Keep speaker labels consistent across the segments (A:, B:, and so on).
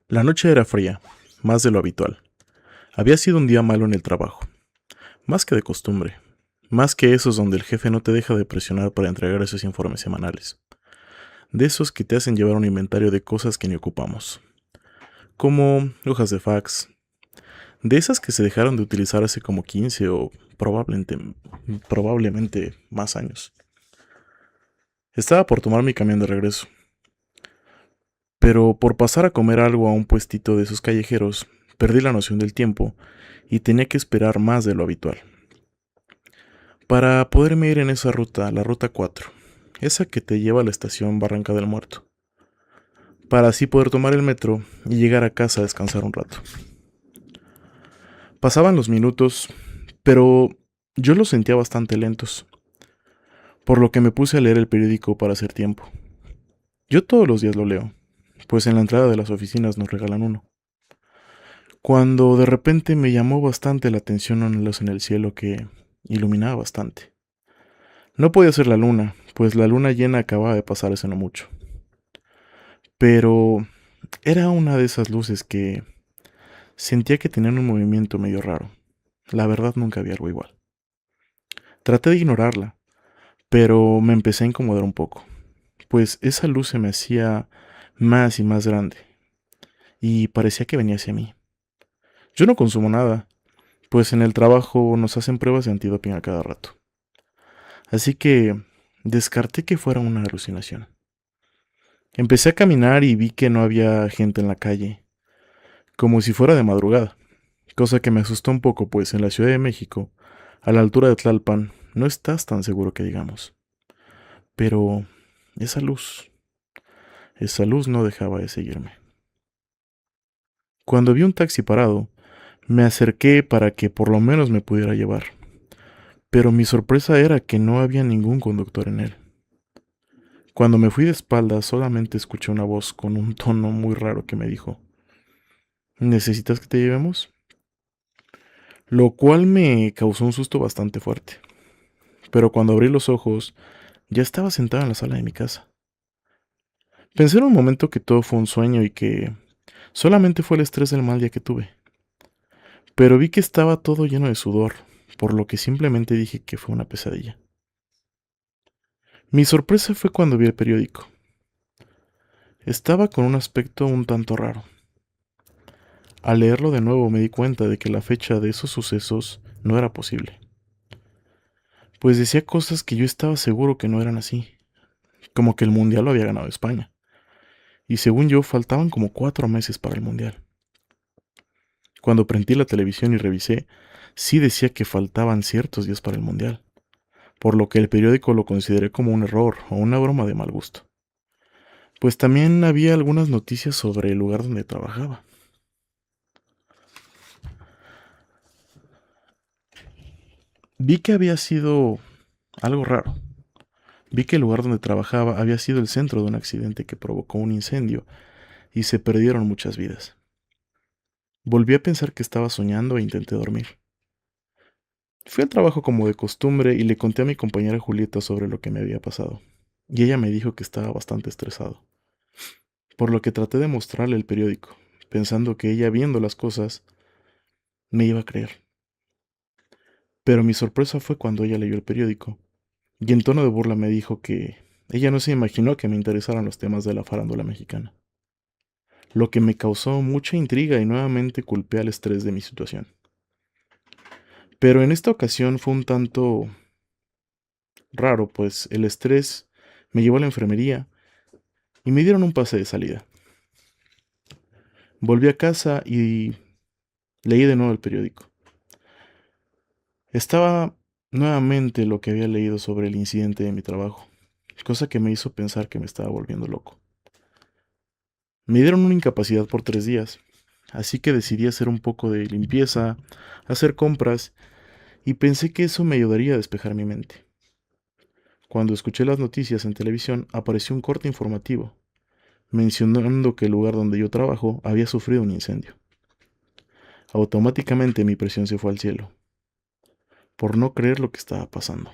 A: La noche era fría, más de lo habitual. Había sido un día malo en el trabajo, más que de costumbre, más que esos donde el jefe no te deja de presionar para entregar esos informes semanales, de esos que te hacen llevar un inventario de cosas que ni ocupamos, como hojas de fax, de esas que se dejaron de utilizar hace como 15 o probablemente más años. Estaba por tomar mi camión de regreso, pero por pasar a comer algo a un puestito de esos callejeros, perdí la noción del tiempo y tenía que esperar más de lo habitual. Para poderme ir en esa ruta, la ruta 4, esa que te lleva a la estación Barranca del Muerto, para así poder tomar el metro y llegar a casa a descansar un rato. Pasaban los minutos, pero yo los sentía bastante lentos, por lo que me puse a leer el periódico para hacer tiempo. Yo todos los días lo leo, pues en la entrada de las oficinas nos regalan uno. Cuando de repente me llamó bastante la atención una luz en el cielo que iluminaba bastante. No podía ser la luna, pues la luna llena acababa de pasar hace no mucho. Pero era una de esas luces que sentía que tenían un movimiento medio raro. La verdad nunca vi algo igual. Traté de ignorarla, pero me empecé a incomodar un poco, pues esa luz se me hacía más y más grande, y parecía que venía hacia mí. Yo no consumo nada, pues en el trabajo nos hacen pruebas de antidoping a cada rato. Así que descarté que fuera una alucinación. Empecé a caminar y vi que no había gente en la calle, como si fuera de madrugada, cosa que me asustó un poco, pues en la Ciudad de México, a la altura de Tlalpan, no estás tan seguro que digamos. Pero esa luz, esa luz no dejaba de seguirme. Cuando vi un taxi parado, me acerqué para que por lo menos me pudiera llevar, pero mi sorpresa era que no había ningún conductor en él. Cuando me fui de espaldas solamente escuché una voz con un tono muy raro que me dijo, ¿necesitas que te llevemos? Lo cual me causó un susto bastante fuerte. Pero cuando abrí los ojos, ya estaba sentada en la sala de mi casa. Pensé en un momento que todo fue un sueño y que solamente fue el estrés del mal día que tuve. Pero vi que estaba todo lleno de sudor, por lo que simplemente dije que fue una pesadilla. Mi sorpresa fue cuando vi el periódico. Estaba con un aspecto un tanto raro. Al leerlo de nuevo me di cuenta de que la fecha de esos sucesos no era posible, pues decía cosas que yo estaba seguro que no eran así, como que el mundial lo había ganado España, y según yo faltaban como 4 meses para el mundial. Cuando prendí la televisión y revisé, sí decía que faltaban ciertos días para el mundial, por lo que el periódico lo consideré como un error o una broma de mal gusto. Pues también había algunas noticias sobre el lugar donde trabajaba. Vi que había sido algo raro. Vi que el lugar donde trabajaba había sido el centro de un accidente que provocó un incendio y se perdieron muchas vidas. Volví a pensar que estaba soñando e intenté dormir. Fui al trabajo como de costumbre y le conté a mi compañera Julieta sobre lo que me había pasado, y ella me dijo que estaba bastante estresado, por lo que traté de mostrarle el periódico, pensando que ella viendo las cosas me iba a creer. Pero mi sorpresa fue cuando ella leyó el periódico, y en tono de burla me dijo que ella no se imaginó que me interesaran los temas de la farándula mexicana, lo que me causó mucha intriga y nuevamente culpé al estrés de mi situación. Pero en esta ocasión fue un tanto raro, pues el estrés me llevó a la enfermería y me dieron un pase de salida. Volví a casa y leí de nuevo el periódico. Estaba nuevamente lo que había leído sobre el incidente de mi trabajo, cosa que me hizo pensar que me estaba volviendo loco. Me dieron una incapacidad por 3 días, así que decidí hacer un poco de limpieza, hacer compras y pensé que eso me ayudaría a despejar mi mente. Cuando escuché las noticias en televisión apareció un corte informativo mencionando que el lugar donde yo trabajo había sufrido un incendio. Automáticamente mi presión se fue al cielo, por no creer lo que estaba pasando.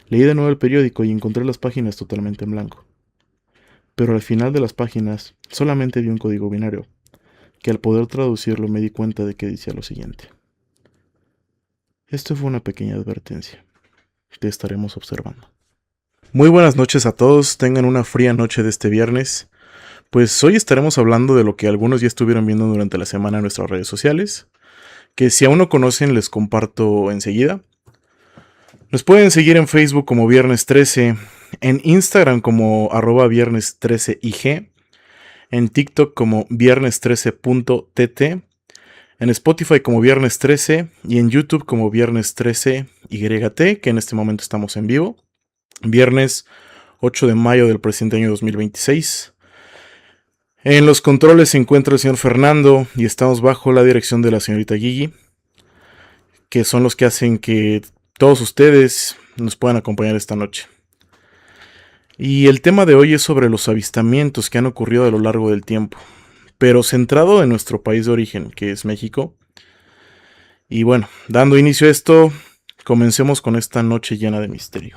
A: Leí de nuevo el periódico y encontré las páginas totalmente en blanco. pero al final de las páginas solamente vi un código binario, que al poder traducirlo me di cuenta de que decía lo siguiente. Esto fue una pequeña advertencia. Te estaremos observando. Muy buenas noches a todos, tengan una fría noche de este viernes. Pues hoy estaremos hablando de lo que algunos ya estuvieron viendo durante la semana en nuestras redes sociales, que si aún no conocen les comparto enseguida. Nos pueden seguir en Facebook como Viernes 13, en Instagram como @Viernes 13IG, en TikTok como Viernes13.tt, en Spotify como Viernes 13 y en YouTube como Viernes 13YT, que en este momento estamos en vivo. Viernes 8 de mayo del presente año 2026. En los controles se encuentra el señor Fernando y estamos bajo la dirección de la señorita Gigi, que son los que hacen que todos ustedes nos puedan acompañar esta noche. Y el tema de hoy es sobre los avistamientos que han ocurrido a lo largo del tiempo, pero centrado en nuestro país de origen, que es México. Y bueno, dando inicio a esto, comencemos con esta noche llena de misterio.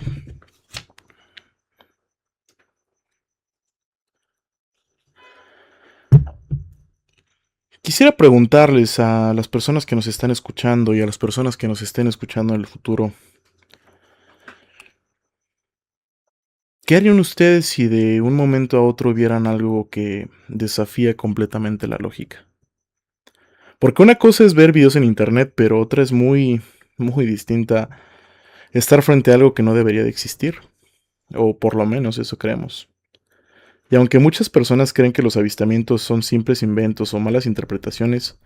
A: Quisiera preguntarles a las personas que nos están escuchando y a las personas que nos estén escuchando en el futuro, ¿qué harían ustedes si de un momento a otro vieran algo que desafía completamente la lógica? Porque una cosa es ver videos en internet, pero otra es muy distinta estar frente a algo que no debería de existir, o por lo menos eso creemos. Y aunque muchas personas creen que los avistamientos son simples inventos o malas interpretaciones,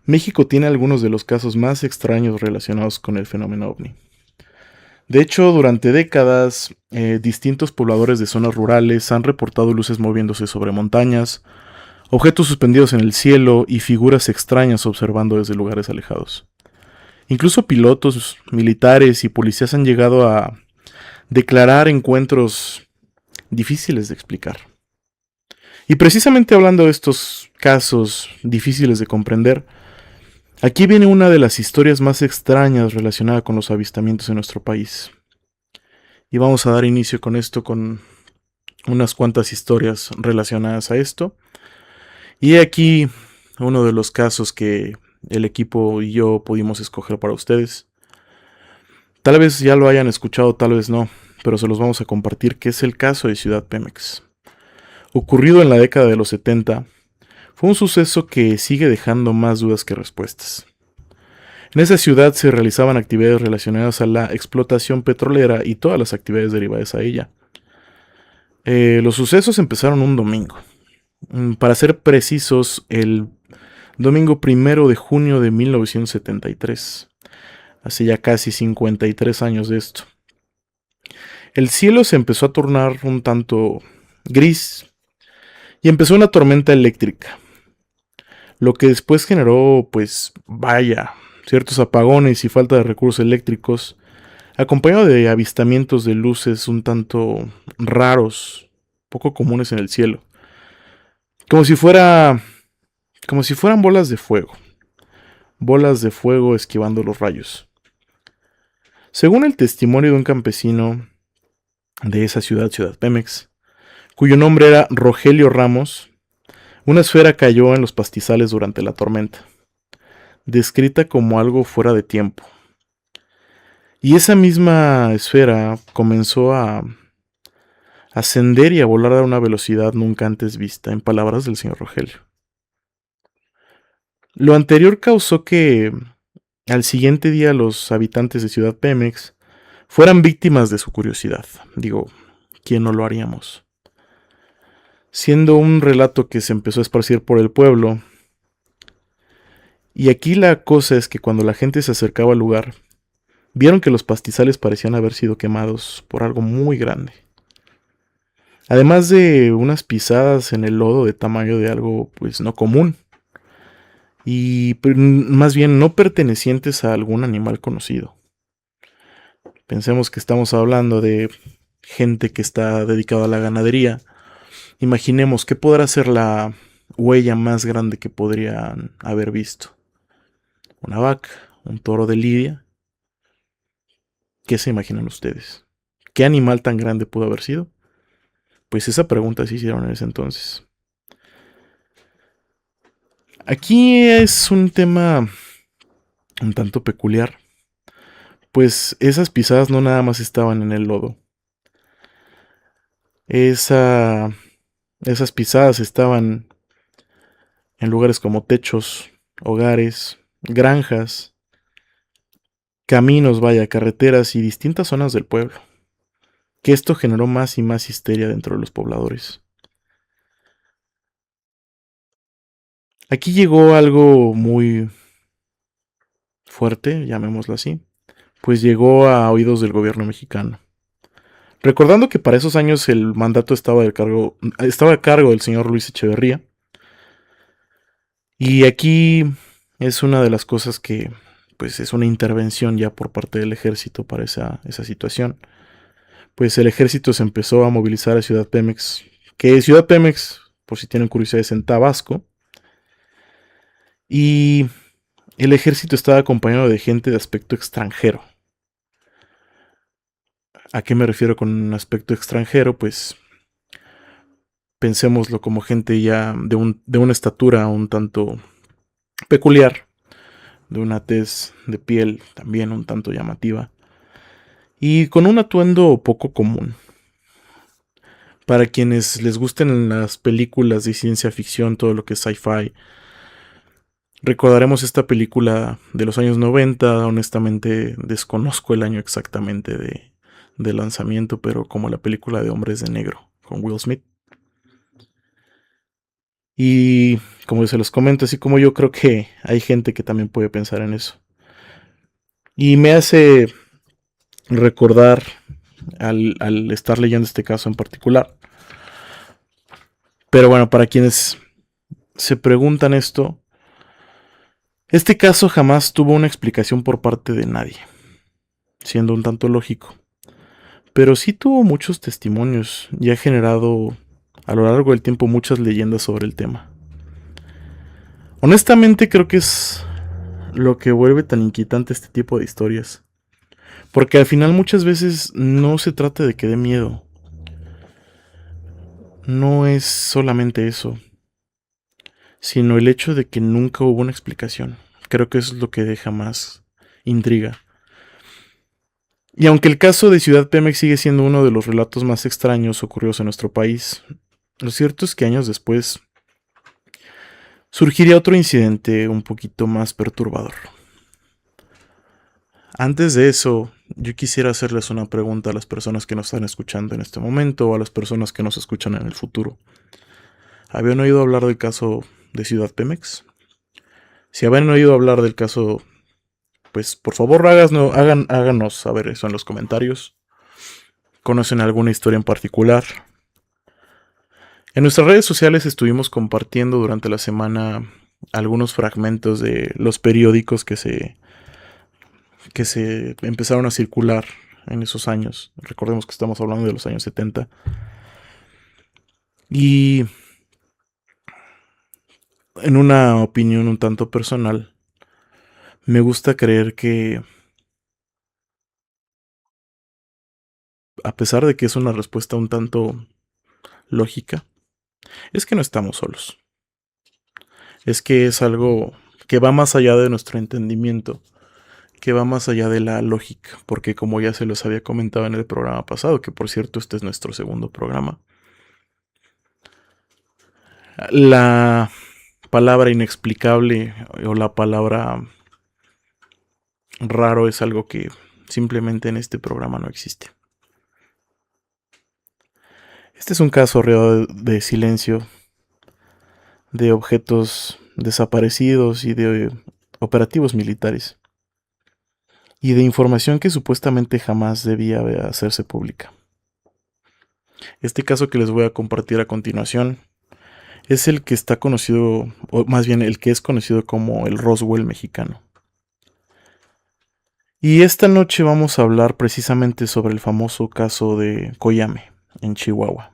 A: México tiene algunos de los casos más extraños relacionados con el fenómeno ovni. De hecho, durante décadas, distintos pobladores de zonas rurales han reportado luces moviéndose sobre montañas, objetos suspendidos en el cielo y figuras extrañas observando desde lugares alejados. Incluso pilotos, militares y policías han llegado a declarar encuentros difíciles de explicar. Y precisamente hablando de estos casos difíciles de comprender, aquí viene una de las historias más extrañas relacionada con los avistamientos en nuestro país. Y vamos a dar inicio con esto, con unas cuantas historias relacionadas a esto. Y aquí uno de los casos que el equipo y yo pudimos escoger para ustedes. Tal vez ya lo hayan escuchado, tal vez no, pero se los vamos a compartir, que es el caso de Ciudad Pemex. Ocurrido en la década de los 70, fue un suceso que sigue dejando más dudas que respuestas. En esa ciudad se realizaban actividades relacionadas a la explotación petrolera y todas las actividades derivadas a ella. Los sucesos empezaron un domingo. Para ser precisos, el domingo 1 de junio de 1973. Hace ya casi 53 años de esto. El cielo se empezó a tornar un tanto gris y empezó una tormenta eléctrica, lo que después generó, pues, vaya, ciertos apagones y falta de recursos eléctricos, acompañado de avistamientos de luces un tanto raros, poco comunes en el cielo, como si fuera, como si fueran bolas de fuego esquivando los rayos. Según el testimonio de un campesino de esa ciudad, Ciudad Pemex, cuyo nombre era Rogelio Ramos, una esfera cayó en los pastizales durante la tormenta, descrita como algo fuera de tiempo. Y esa misma esfera comenzó a ascender y a volar a una velocidad nunca antes vista, en palabras del señor Rogelio. Lo anterior causó que al siguiente día los habitantes de Ciudad Pemex fueran víctimas de su curiosidad. Digo, ¿quién no lo haríamos? Siendo un relato que se empezó a esparcir por el pueblo. Y aquí la cosa es que cuando la gente se acercaba al lugar, vieron que los pastizales parecían haber sido quemados por algo muy grande. Además de unas pisadas en el lodo de tamaño de algo pues no común. Y más bien no pertenecientes a algún animal conocido. Pensemos que estamos hablando de gente que está dedicada a la ganadería. Imaginemos qué podrá ser la huella más grande que podrían haber visto. Una vaca, un toro de lidia. ¿Qué se imaginan ustedes? ¿Qué animal tan grande pudo haber sido? Pues esa pregunta se hicieron en ese entonces. Aquí es un tema un tanto peculiar, pues esas pisadas no nada más estaban en el lodo. Esa, esas pisadas estaban en lugares como techos, hogares, granjas, caminos, vaya, carreteras y distintas zonas del pueblo. Que esto generó más y más histeria dentro de los pobladores. Aquí llegó algo muy fuerte, llamémoslo así, pues llegó a oídos del gobierno mexicano. Recordando que para esos años el mandato estaba a cargo del señor Luis Echeverría. Y aquí es una de las cosas que, pues, es una intervención ya por parte del ejército para esa situación. Pues el ejército se empezó a movilizar a Ciudad Pemex, que Ciudad Pemex, por si tienen curiosidad, es en Tabasco. Y el ejército estaba acompañado de gente de aspecto extranjero. ¿A qué me refiero con un aspecto extranjero? Pues pensémoslo como gente ya de una estatura un tanto peculiar, de una tez de piel también un tanto llamativa, y con un atuendo poco común. Para quienes les gusten las películas de ciencia ficción, todo lo que es sci-fi, recordaremos esta película de los años 90. Honestamente desconozco el año exactamente de lanzamiento, pero como la película de Hombres de Negro con Will Smith. Y como se los comento, así como yo, creo que hay gente que también puede pensar en eso. Y me hace recordar al estar leyendo este caso en particular. Pero bueno, para quienes se preguntan esto, este caso jamás tuvo una explicación por parte de nadie, siendo un tanto lógico. Pero sí tuvo muchos testimonios y ha generado a lo largo del tiempo muchas leyendas sobre el tema. Honestamente creo que es lo que vuelve tan inquietante este tipo de historias. Porque al final muchas veces no se trata de que dé miedo. No es solamente eso, sino el hecho de que nunca hubo una explicación. Creo que eso es lo que deja más intriga. Y aunque el caso de Ciudad Pemex sigue siendo uno de los relatos más extraños ocurridos en nuestro país, lo cierto es que años después surgiría otro incidente un poquito más perturbador. Antes de eso, yo quisiera hacerles una pregunta a las personas que nos están escuchando en este momento o a las personas que nos escuchan en el futuro. ¿Habían oído hablar del caso de Ciudad Pemex? Si habían oído hablar del caso, pues por favor háganos saber eso en los comentarios. ¿Conocen alguna historia en particular? En nuestras redes sociales estuvimos compartiendo durante la semana algunos fragmentos de los periódicos que se empezaron a circular en esos años. Recordemos que estamos hablando de los años 70. Y en una opinión un tanto personal, me gusta creer que, a pesar de que es una respuesta un tanto lógica, es que no estamos solos. Es que es algo que va más allá de nuestro entendimiento, que va más allá de la lógica, porque como ya se los había comentado en el programa pasado, que por cierto este es nuestro segundo programa, la palabra inexplicable o la palabra raro es algo que simplemente en este programa no existe. Este es un caso rodeado de silencio, de objetos desaparecidos y de operativos militares, y de información que supuestamente jamás debía hacerse pública. Este caso que les voy a compartir a continuación es el que está conocido, o más bien el que es conocido como el Roswell mexicano. Y esta noche vamos a hablar precisamente sobre el famoso caso de Coyame, en Chihuahua.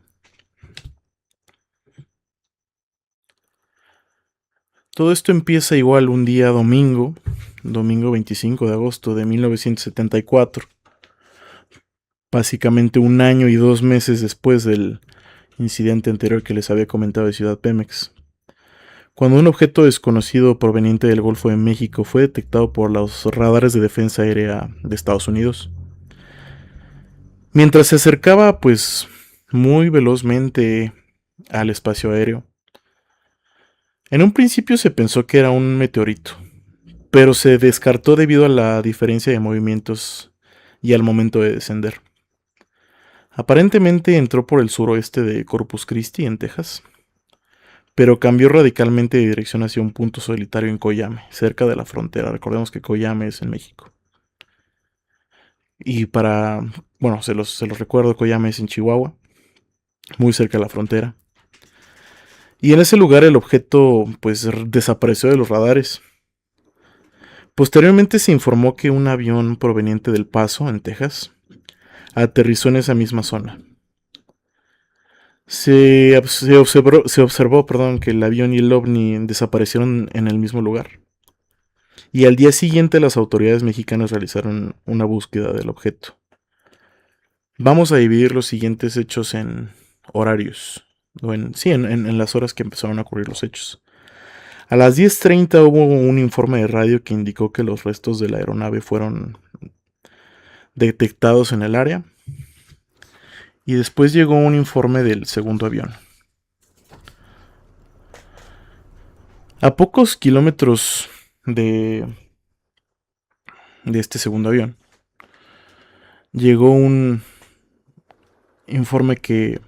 A: Todo esto empieza igual un día domingo 25 de agosto de 1974, básicamente un año y 2 meses después del incidente anterior que les había comentado de Ciudad Pemex. Cuando un objeto desconocido proveniente del Golfo de México fue detectado por los radares de defensa aérea de Estados Unidos. Mientras se acercaba, pues, muy velozmente al espacio aéreo. En un principio se pensó que era un meteorito, pero se descartó debido a la diferencia de movimientos y al momento de descender. Aparentemente entró por el suroeste de Corpus Christi, en Texas, pero cambió radicalmente de dirección hacia un punto solitario en Coyame, cerca de la frontera. Recordemos que Coyame es en México. Y bueno, se los recuerdo, Coyame es en Chihuahua, muy cerca de la frontera. Y en ese lugar el objeto pues desapareció de los radares. Posteriormente se informó que un avión proveniente del Paso, en Texas, aterrizó en esa misma zona. Se observó, que el avión y el ovni desaparecieron en el mismo lugar. Y al día siguiente las autoridades mexicanas realizaron una búsqueda del objeto. Vamos a dividir los siguientes hechos en horarios, en las horas que empezaron a ocurrir los hechos. A las 10:30 hubo un informe de radio que indicó que los restos de la aeronave fueron detectados en el área. Y después llegó un informe del segundo avión. A pocos kilómetros de, de este segundo avión, llegó un informe que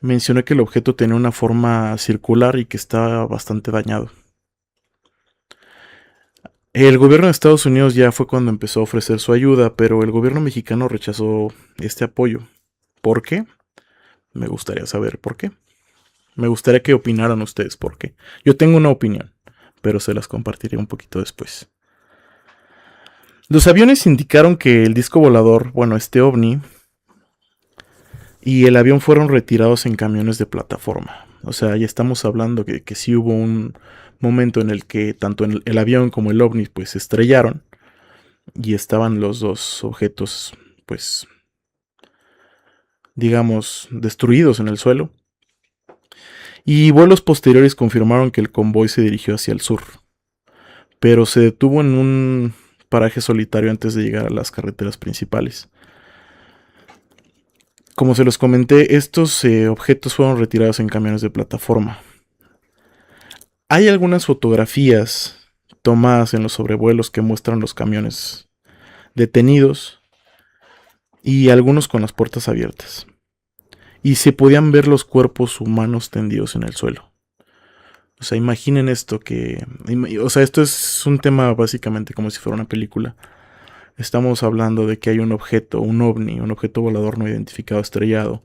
A: mencionó que el objeto tenía una forma circular y que estaba bastante dañado. El gobierno de Estados Unidos ya fue cuando empezó a ofrecer su ayuda, pero el gobierno mexicano rechazó este apoyo. ¿Por qué? Me gustaría saber por qué. Me gustaría que opinaran ustedes por qué. Yo tengo una opinión, pero se las compartiré un poquito después. Los aviones indicaron que el disco volador, bueno, este ovni, y el avión fueron retirados en camiones de plataforma. O sea, ya estamos hablando que sí hubo un momento en el que tanto el avión como el ovni pues se estrellaron y estaban los dos objetos pues digamos destruidos en el suelo. Y vuelos posteriores confirmaron que el convoy se dirigió hacia el sur, pero se detuvo en un paraje solitario antes de llegar a las carreteras principales. Como se los comenté, estos objetos fueron retirados en camiones de plataforma. Hay algunas fotografías tomadas en los sobrevuelos que muestran los camiones detenidos y algunos con las puertas abiertas. Y se podían ver los cuerpos humanos tendidos en el suelo. O sea, imaginen esto esto es un tema básicamente como si fuera una película. Estamos hablando de que hay un objeto, un ovni, un objeto volador no identificado estrellado,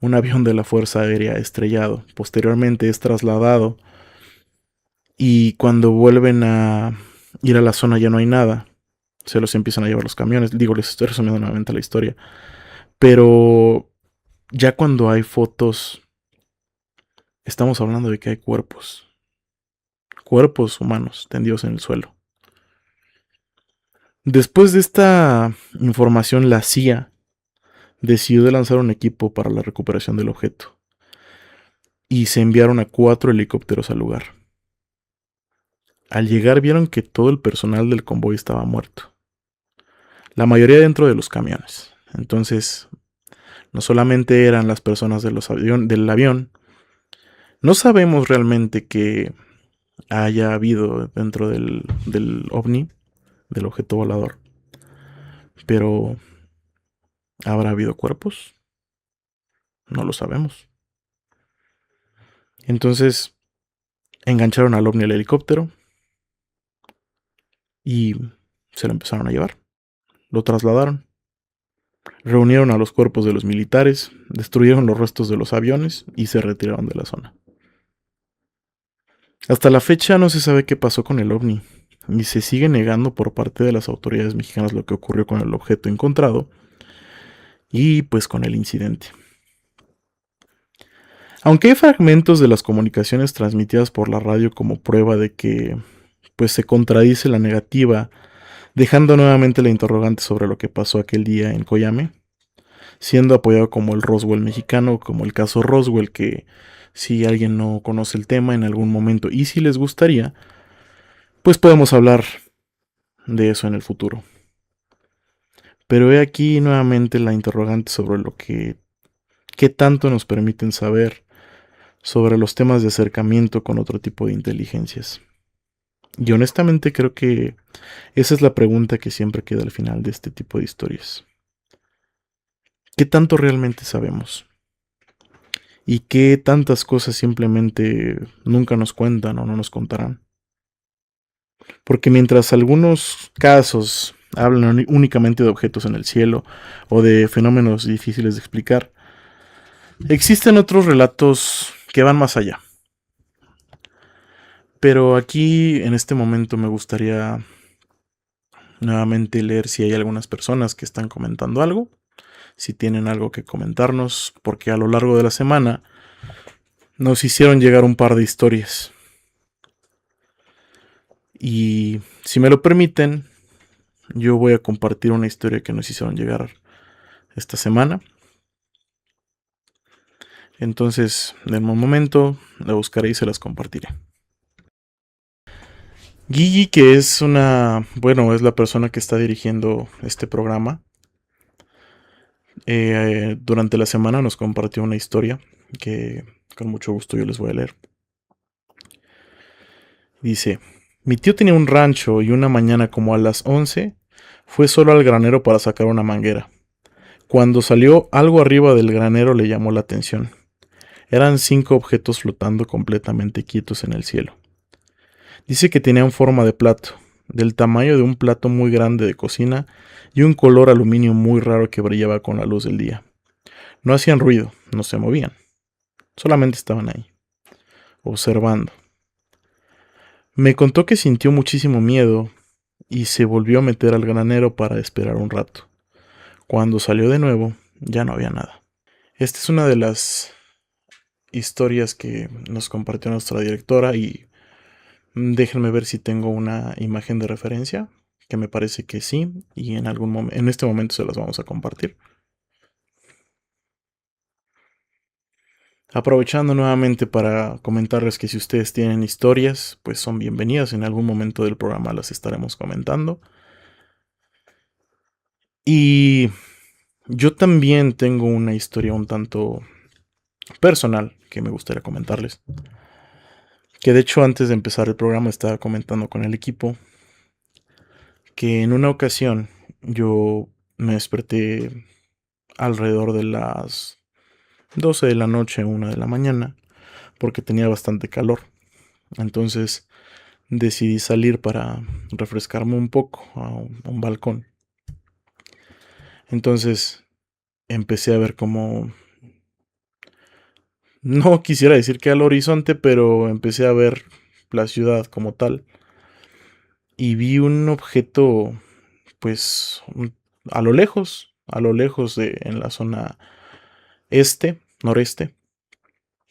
A: un avión de la Fuerza Aérea estrellado. Posteriormente es trasladado y cuando vuelven a ir a la zona ya no hay nada. Se los empiezan a llevar los camiones. Digo, les estoy resumiendo nuevamente la historia. Pero ya cuando hay fotos, estamos hablando de que hay cuerpos. Cuerpos humanos tendidos en el suelo. Después de esta información, la CIA decidió lanzar un equipo para la recuperación del objeto. Y se enviaron a 4 helicópteros al lugar. Al llegar vieron que todo el personal del convoy estaba muerto. La mayoría dentro de los camiones. Entonces, no solamente eran las personas del avión. No sabemos realmente qué haya habido dentro del ovni, del objeto volador. Pero, ¿habrá habido cuerpos? No lo sabemos. Entonces, engancharon al ovni al helicóptero y se lo empezaron a llevar. Lo trasladaron. Reunieron a los cuerpos de los militares, destruyeron los restos de los aviones y se retiraron de la zona. Hasta la fecha no se sabe qué pasó con el ovni, y se sigue negando por parte de las autoridades mexicanas lo que ocurrió con el objeto encontrado y pues con el incidente. Aunque hay fragmentos de las comunicaciones transmitidas por la radio como prueba de que pues se contradice la negativa, dejando nuevamente la interrogante sobre lo que pasó aquel día en Coyame, siendo apoyado como el Roswell mexicano, como el caso Roswell, que si alguien no conoce el tema en algún momento y si les gustaría, pues podemos hablar de eso en el futuro. Pero he aquí nuevamente la interrogante sobre lo que qué tanto nos permiten saber sobre los temas de acercamiento con otro tipo de inteligencias. Y honestamente creo que esa es la pregunta que siempre queda al final de este tipo de historias. ¿Qué tanto realmente sabemos? ¿Y qué tantas cosas simplemente nunca nos cuentan o no nos contarán? Porque mientras algunos casos hablan únicamente de objetos en el cielo o de fenómenos difíciles de explicar, existen otros relatos que van más allá. Pero aquí en este momento me gustaría nuevamente leer si hay algunas personas que están comentando algo, si tienen algo que comentarnos, porque a lo largo de la semana nos hicieron llegar un par de historias. Y si me lo permiten, yo voy a compartir una historia que nos hicieron llegar esta semana. Entonces, en un momento, la buscaré y se las compartiré. Gigi, que es es la persona que está dirigiendo este programa, durante la semana nos compartió una historia que con mucho gusto yo les voy a leer. Dice, mi tío tenía un rancho y una mañana como a las 11 fue solo al granero para sacar una manguera. Cuando salió, algo arriba del granero le llamó la atención. Eran 5 objetos flotando completamente quietos en el cielo. Dice que tenían forma de plato, del tamaño de un plato muy grande de cocina y un color aluminio muy raro que brillaba con la luz del día. No hacían ruido, no se movían, solamente estaban ahí, observando. Me contó que sintió muchísimo miedo y se volvió a meter al granero para esperar un rato. Cuando salió de nuevo, ya no había nada. Esta es una de las historias que nos compartió nuestra directora y déjenme ver si tengo una imagen de referencia, que me parece que sí, y en este momento se las vamos a compartir. Aprovechando nuevamente para comentarles que si ustedes tienen historias, pues son bienvenidas, en algún momento del programa las estaremos comentando. Y yo también tengo una historia un tanto personal que me gustaría comentarles. Que de hecho antes de empezar el programa estaba comentando con el equipo que en una ocasión yo me desperté alrededor de las 12 de la noche, 1 de la mañana, porque tenía bastante calor. Entonces decidí salir para refrescarme un poco a un balcón. Entonces empecé a ver como, no quisiera decir que al horizonte, pero empecé a ver la ciudad como tal. Y vi un objeto, pues, a lo lejos en la zona noreste.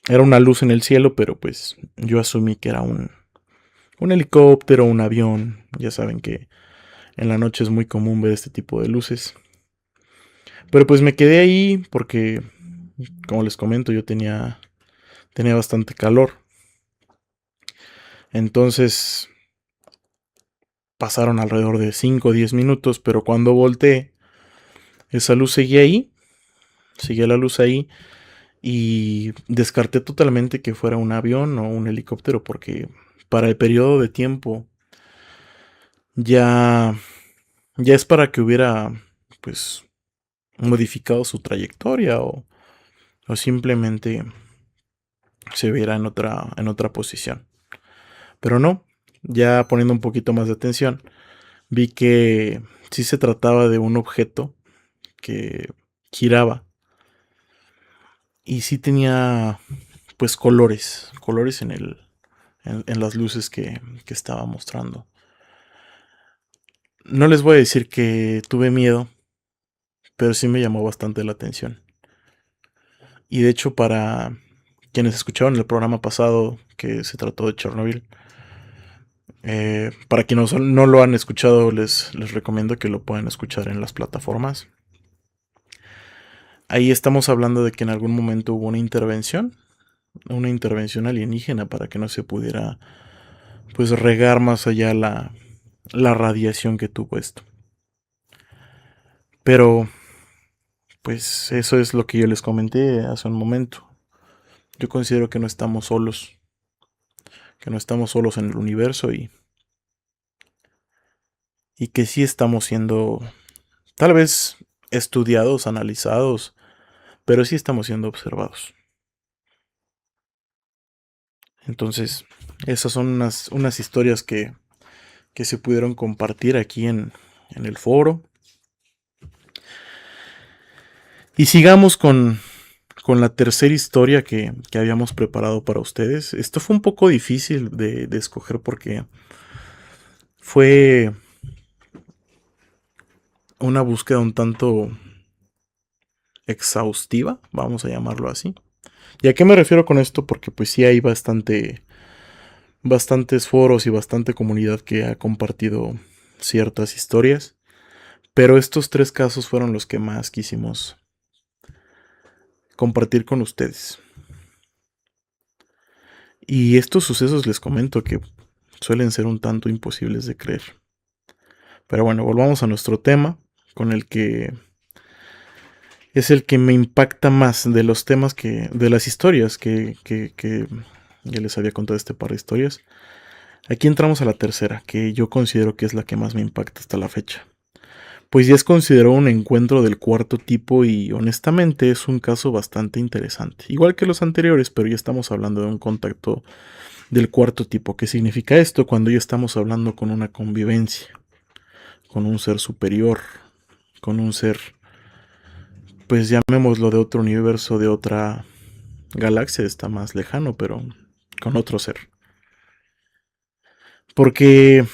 A: Era una luz en el cielo, pero pues yo asumí que era un helicóptero, un avión. Ya saben que en la noche es muy común ver este tipo de luces. Pero pues me quedé ahí porque, como les comento, yo tenía bastante calor. Entonces pasaron alrededor de 5 o 10 minutos, pero cuando volteé, esa luz seguía la luz ahí y descarté totalmente que fuera un avión o un helicóptero porque para el periodo de tiempo ya ya es para que hubiera pues modificado su trayectoria o simplemente se viera en otra posición. Pero no, ya poniendo un poquito más de atención, vi que sí se trataba de un objeto que giraba y sí tenía pues colores en las luces que estaba mostrando. No les voy a decir que tuve miedo, pero sí me llamó bastante la atención. Y de hecho, para quienes escucharon el programa pasado que se trató de Chernobyl, para quienes no lo han escuchado, les recomiendo que lo puedan escuchar en las plataformas. Ahí estamos hablando de que en algún momento hubo una intervención alienígena para que no se pudiera pues regar más allá la radiación que tuvo esto. Pero pues eso es lo que yo les comenté hace un momento. Yo considero que no estamos solos en el universo y que sí estamos siendo tal vez estudiados, analizados, pero sí estamos siendo observados. Entonces, esas son unas historias que se pudieron compartir aquí en el foro. Y sigamos con la tercera historia que habíamos preparado para ustedes. Esto fue un poco difícil de escoger porque fue una búsqueda un tanto exhaustiva, vamos a llamarlo así. ¿Y a qué me refiero con esto? Porque pues sí hay bastantes foros y bastante comunidad que ha compartido ciertas historias, pero estos tres casos fueron los que más quisimos compartir con ustedes. Y estos sucesos les comento que suelen ser un tanto imposibles de creer. Pero bueno, volvamos a nuestro tema, con el que es el que me impacta más de los temas de las historias que ya les había contado este par de historias. Aquí entramos a la tercera, que yo considero que es la que más me impacta hasta la fecha. Pues ya es considerado un encuentro del cuarto tipo y honestamente es un caso bastante interesante. Igual que los anteriores, pero ya estamos hablando de un contacto del cuarto tipo. ¿Qué significa esto? Cuando ya estamos hablando con una convivencia, con un ser superior, con un ser, pues llamémoslo de otro universo, de otra galaxia, está más lejano, pero con otro ser. Porque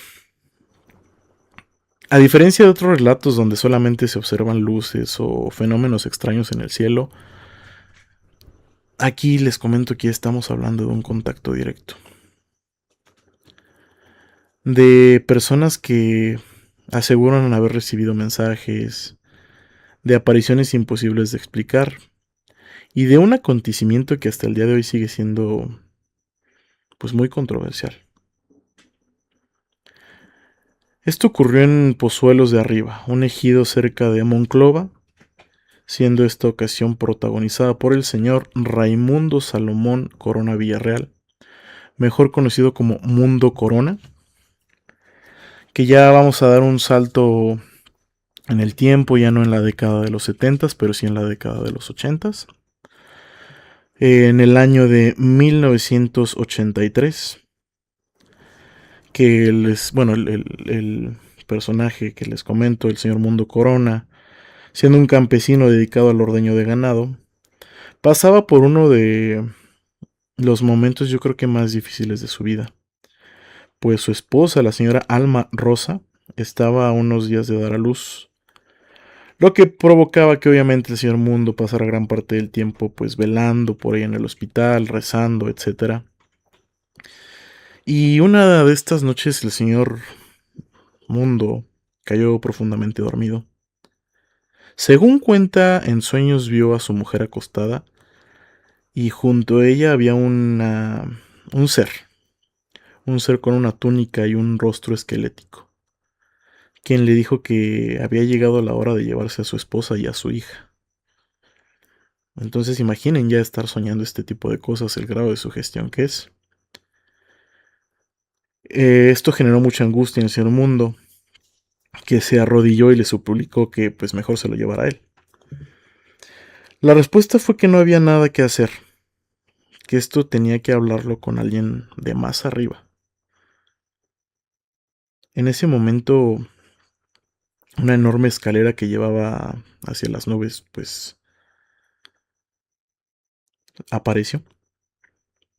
A: a diferencia de otros relatos donde solamente se observan luces o fenómenos extraños en el cielo, aquí les comento que ya estamos hablando de un contacto directo. De personas que aseguran haber recibido mensajes, de apariciones imposibles de explicar y de un acontecimiento que hasta el día de hoy sigue siendo pues muy controversial. Esto ocurrió en Pozuelos de Arriba, un ejido cerca de Monclova, siendo esta ocasión protagonizada por el señor Raimundo Salomón Corona Villarreal, mejor conocido como Mundo Corona, que ya vamos a dar un salto en el tiempo, ya no en la década de los 70s, pero sí en la década de los 80s. En el año de 1983, que el personaje que les comento, el señor Mundo Corona, siendo un campesino dedicado al ordeño de ganado, pasaba por uno de los momentos yo creo que más difíciles de su vida, pues su esposa, la señora Alma Rosa, estaba a unos días de dar a luz, lo que provocaba que obviamente el señor Mundo pasara gran parte del tiempo pues velando por ahí en el hospital, rezando, etcétera. Y una de estas noches el señor Mundo cayó profundamente dormido. Según cuenta, en sueños vio a su mujer acostada y junto a ella había un ser con una túnica y un rostro esquelético, quien le dijo que había llegado la hora de llevarse a su esposa y a su hija. Entonces imaginen ya estar soñando este tipo de cosas, el grado de sugestión que es. Esto generó mucha angustia en el señor Mundo, que se arrodilló y le suplicó que pues mejor se lo llevara a él. La respuesta fue que no había nada que hacer, que esto tenía que hablarlo con alguien de más arriba. En ese momento, una enorme escalera que llevaba hacia las nubes, pues apareció.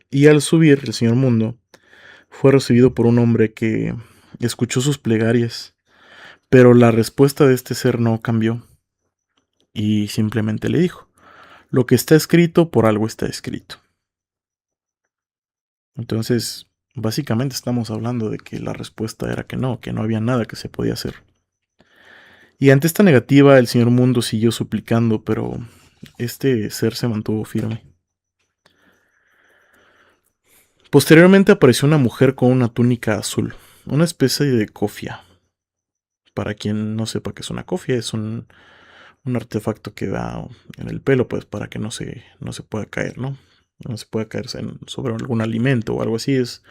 A: Y al subir, el señor Mundo fue recibido por un hombre que escuchó sus plegarias, pero la respuesta de este ser no cambió y simplemente le dijo: lo que está escrito por algo está escrito. Entonces, básicamente estamos hablando de que la respuesta era que no había nada que se podía hacer. Y ante esta negativa, el señor Mundo siguió suplicando, pero este ser se mantuvo firme. Posteriormente apareció una mujer con una túnica azul, una especie de cofia. Para quien no sepa qué es una cofia, es un artefacto que va en el pelo, pues para que no se pueda caer, ¿no? No se pueda caer sobre algún alimento o algo así. Es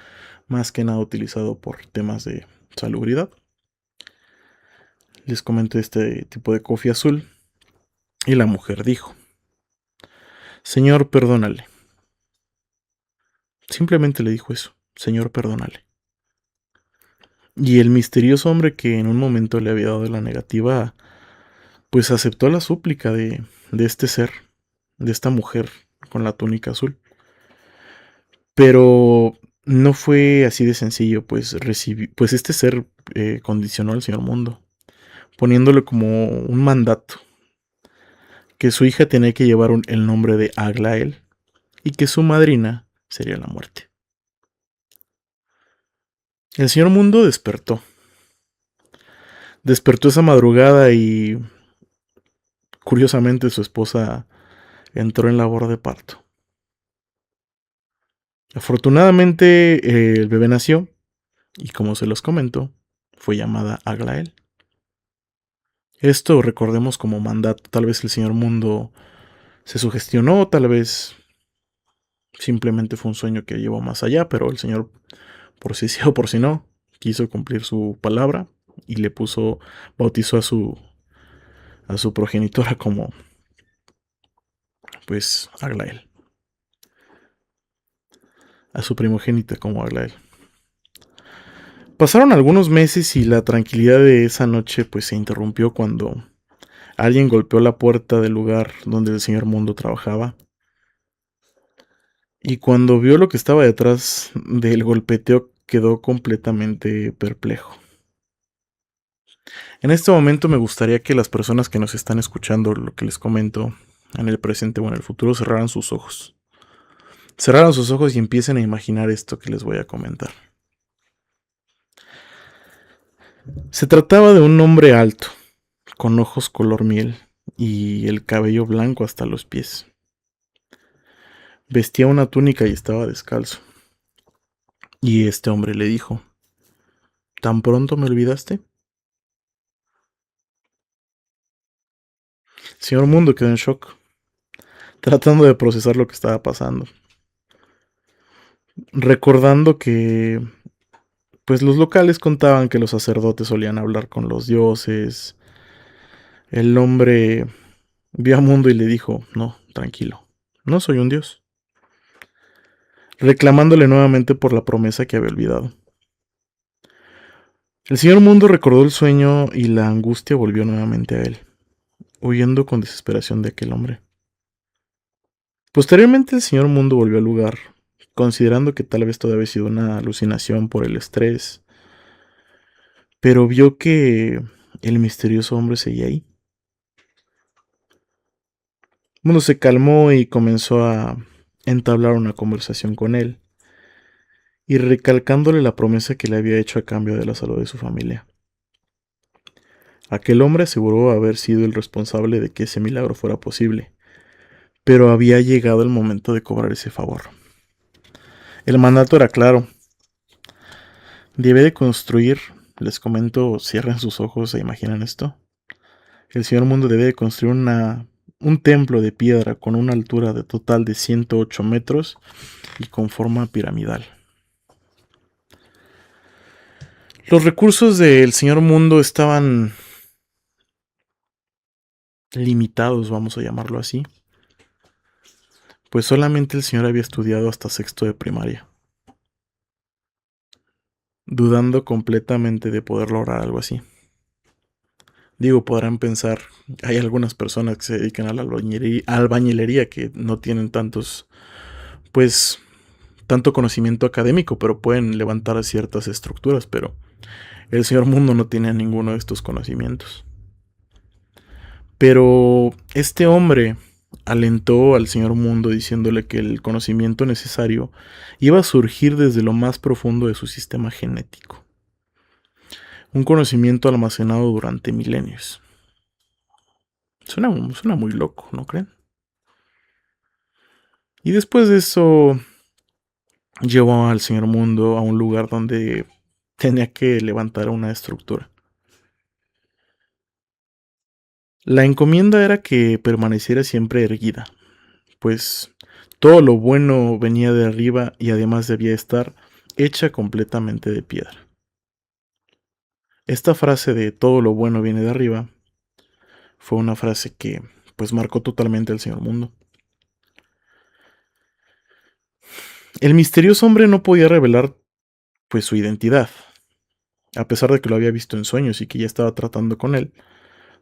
A: más que nada utilizado por temas de salubridad. Les comenté este tipo de cofia azul y la mujer dijo: Señor, perdónale. Simplemente le dijo eso: Señor, perdónale. Y el misterioso hombre, que en un momento le había dado la negativa, pues aceptó la súplica de este ser, de esta mujer con la túnica azul. Pero no fue así de sencillo, pues este ser condicionó al señor Mundo, poniéndole como un mandato, que su hija tenía que llevar el nombre de Aglael y que su madrina sería la muerte. El señor Mundo despertó esa madrugada y curiosamente su esposa entró en labor de parto. Afortunadamente el bebé nació y, como se los comento, fue llamada Aglael. Esto recordemos como mandato. Tal vez el señor Mundo se sugestionó, tal vez simplemente fue un sueño que llevó más allá, pero el señor, por si sí o por si no, quiso cumplir su palabra y bautizó a su progenitora como, pues, Aglael, a su primogénita como Aglael. Pasaron algunos meses y la tranquilidad de esa noche pues se interrumpió cuando alguien golpeó la puerta del lugar donde el señor Mundo trabajaba. Y cuando vio lo que estaba detrás del golpeteo, quedó completamente perplejo. En este momento me gustaría que las personas que nos están escuchando lo que les comento en el presente o en el futuro cerraran sus ojos. Cerraran sus ojos y empiecen a imaginar esto que les voy a comentar. Se trataba de un hombre alto, con ojos color miel y el cabello blanco hasta los pies. Vestía una túnica y estaba descalzo. Y este hombre le dijo: ¿Tan pronto me olvidaste? El señor Mundo quedó en shock, tratando de procesar lo que estaba pasando, recordando que pues los locales contaban que los sacerdotes solían hablar con los dioses. El hombre vio a Mundo y le dijo: No, tranquilo, no soy un dios, reclamándole nuevamente por la promesa que había olvidado. El señor Mundo recordó el sueño y la angustia volvió nuevamente a él, huyendo con desesperación de aquel hombre. Posteriormente el señor Mundo volvió al lugar, considerando que tal vez todo había sido una alucinación por el estrés, pero vio que el misterioso hombre seguía ahí. Mundo se calmó y comenzó a entablar una conversación con él, y recalcándole la promesa que le había hecho a cambio de la salud de su familia. Aquel hombre aseguró haber sido el responsable de que ese milagro fuera posible, pero había llegado el momento de cobrar ese favor. El mandato era claro: debe de construir, les comento, cierren sus ojos e imaginan esto. El señor Mundo debe de construir un templo de piedra con una altura de total de 108 metros y con forma piramidal. Los recursos del señor Mundo estaban limitados, vamos a llamarlo así, pues solamente el señor había estudiado hasta sexto de primaria, dudando completamente de poder lograr algo así. Digo, podrán pensar, hay algunas personas que se dedican a la albañilería que no tienen pues, tanto conocimiento académico, pero pueden levantar ciertas estructuras, pero el señor Mundo no tiene ninguno de estos conocimientos. Pero este hombre alentó al señor Mundo diciéndole que el conocimiento necesario iba a surgir desde lo más profundo de su sistema genético. Un conocimiento almacenado durante milenios. Suena muy loco, ¿no creen? Y después de eso llevó al señor Mundo a un lugar donde tenía que levantar una estructura. La encomienda era que permaneciera siempre erguida, pues todo lo bueno venía de arriba y además debía estar hecha completamente de piedra. Esta frase de todo lo bueno viene de arriba fue una frase que pues marcó totalmente al señor Mundo. El misterioso hombre no podía revelar pues su identidad, a pesar de que lo había visto en sueños y que ya estaba tratando con él.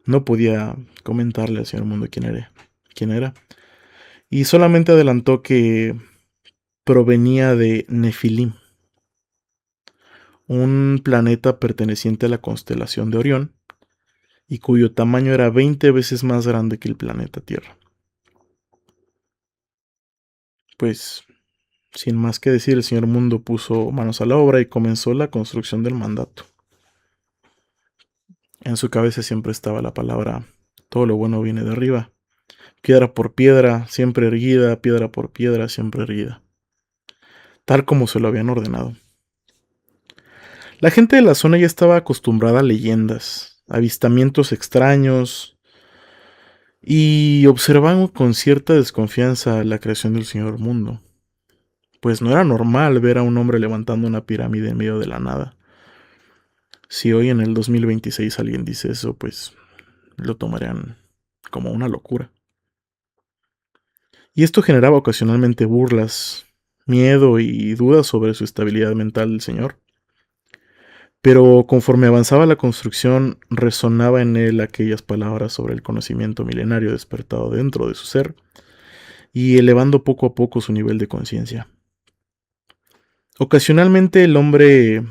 A: No podía comentarle al señor Mundo quién era. Y solamente adelantó que provenía de Nefilim, un planeta perteneciente a la constelación de Orión y cuyo tamaño era 20 veces más grande que el planeta Tierra. Pues, sin más que decir, el señor Mundo puso manos a la obra y comenzó la construcción del mandato. En su cabeza siempre estaba la palabra, todo lo bueno viene de arriba. Piedra por piedra, siempre erguida, piedra por piedra, siempre erguida. Tal como se lo habían ordenado. La gente de la zona ya estaba acostumbrada a leyendas, avistamientos extraños y observaban con cierta desconfianza la creación del señor Mundo. Pues no era normal ver a un hombre levantando una pirámide en medio de la nada. Si hoy en el 2026 alguien dice eso, pues lo tomarían como una locura. Y esto generaba ocasionalmente burlas, miedo y dudas sobre su estabilidad mental del señor. Pero conforme avanzaba la construcción, resonaba en él aquellas palabras sobre el conocimiento milenario despertado dentro de su ser y elevando poco a poco su nivel de conciencia. Ocasionalmente el hombre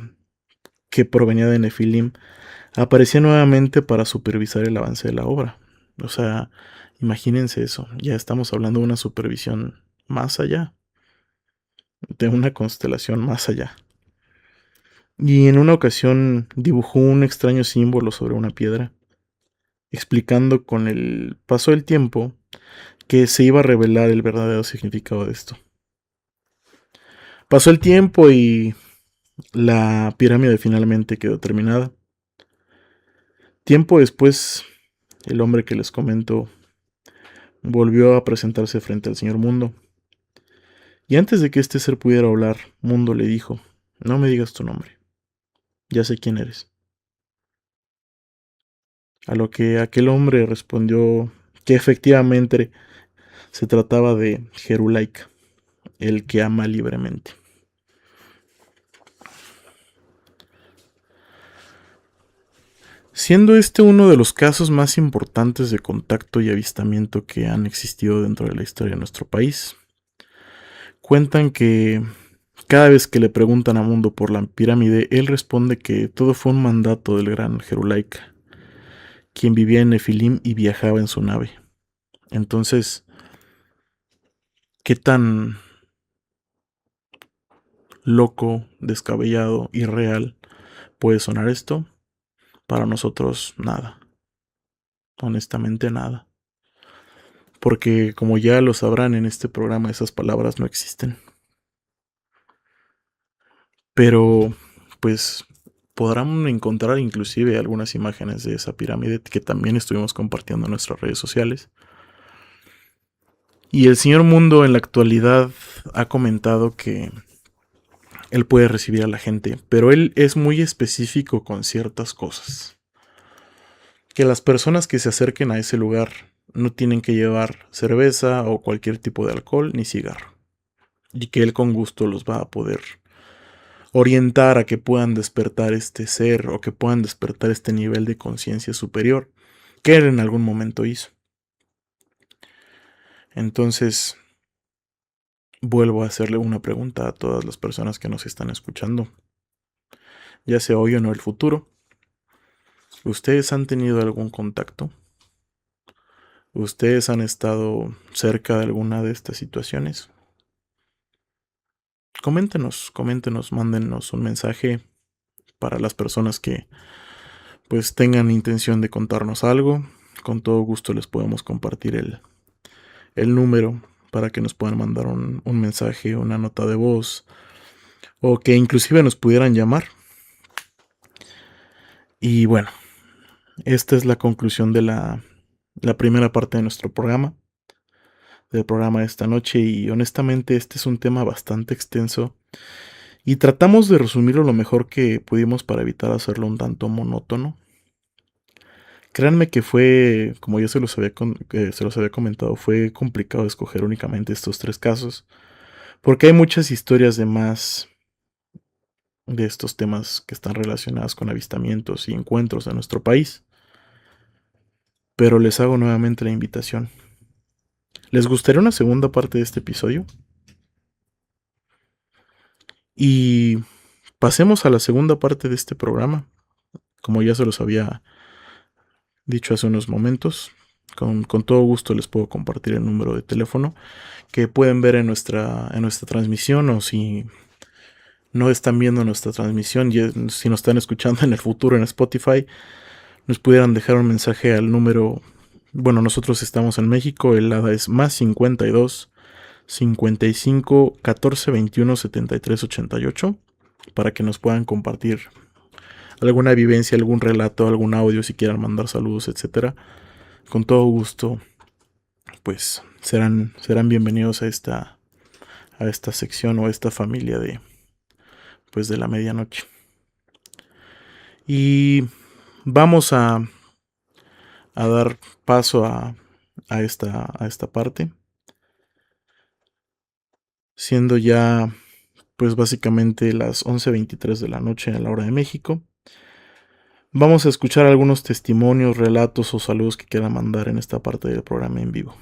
A: que provenía de Nefilim aparecía nuevamente para supervisar el avance de la obra. O sea, imagínense eso, ya estamos hablando de una supervisión más allá, de una constelación más allá. Y en una ocasión dibujó un extraño símbolo sobre una piedra, explicando con el paso del tiempo que se iba a revelar el verdadero significado de esto. Pasó el tiempo y la pirámide finalmente quedó terminada. Tiempo después, el hombre que les comento volvió a presentarse frente al señor Mundo. Y antes de que este ser pudiera hablar, Mundo le dijo, no me digas tu nombre, ya sé quién eres. A lo que aquel hombre respondió que efectivamente se trataba de Jerulaika, el que ama libremente. Siendo este uno de los casos más importantes de contacto y avistamiento que han existido dentro de la historia de nuestro país, cuentan que cada vez que le preguntan a Mundo por la pirámide, él responde que todo fue un mandato del gran Jerulaika, quien vivía en Nefilim y viajaba en su nave. Entonces, ¿qué tan loco, descabellado, irreal puede sonar esto? Para nosotros, nada. Honestamente, nada. Porque como ya lo sabrán en este programa, esas palabras no existen. Pero, pues, podrán encontrar inclusive algunas imágenes de esa pirámide que también estuvimos compartiendo en nuestras redes sociales. Y el señor Mundo en la actualidad ha comentado que él puede recibir a la gente, pero él es muy específico con ciertas cosas. Que las personas que se acerquen a ese lugar no tienen que llevar cerveza o cualquier tipo de alcohol ni cigarro. Y que él con gusto los va a poder orientar a que puedan despertar este ser o que puedan despertar este nivel de conciencia superior que él en algún momento hizo. Entonces, vuelvo a hacerle una pregunta a todas las personas que nos están escuchando, ya sea hoy o no el futuro. ¿Ustedes han tenido algún contacto? ¿Ustedes han estado cerca de alguna de estas situaciones? Coméntenos, mándenos un mensaje para las personas que pues tengan intención de contarnos algo. Con todo gusto les podemos compartir el número para que nos puedan mandar un mensaje, una nota de voz, o que inclusive nos pudieran llamar. Y bueno, esta es la conclusión de la primera parte de nuestro programa, del programa de esta noche, y honestamente este es un tema bastante extenso y tratamos de resumirlo lo mejor que pudimos para evitar hacerlo un tanto monótono. Créanme que fue, como ya se los había comentado, fue complicado escoger únicamente estos tres casos, porque hay muchas historias de más de estos temas que están relacionados con avistamientos y encuentros en nuestro país. Pero les hago nuevamente la invitación. ¿Les gustaría una segunda parte de este episodio? Y pasemos a la segunda parte de este programa. Como ya se los había dicho hace unos momentos, con todo gusto les puedo compartir el número de teléfono que pueden ver en nuestra transmisión, o si no están viendo nuestra transmisión y si nos están escuchando en el futuro en Spotify, nos pudieran dejar un mensaje al número. Bueno, nosotros estamos en México, el ADA es más 52 55 14 21 73 88, para que nos puedan compartir alguna vivencia, algún relato, algún audio, si quieran mandar saludos, etcétera. Con todo gusto, pues serán bienvenidos a esta sección o a esta familia de la medianoche. Y vamos a dar paso a esta parte, siendo ya pues básicamente las 11:23 de la noche a la hora de México. Vamos a escuchar algunos testimonios, relatos o saludos que quieran mandar en esta parte del programa en vivo.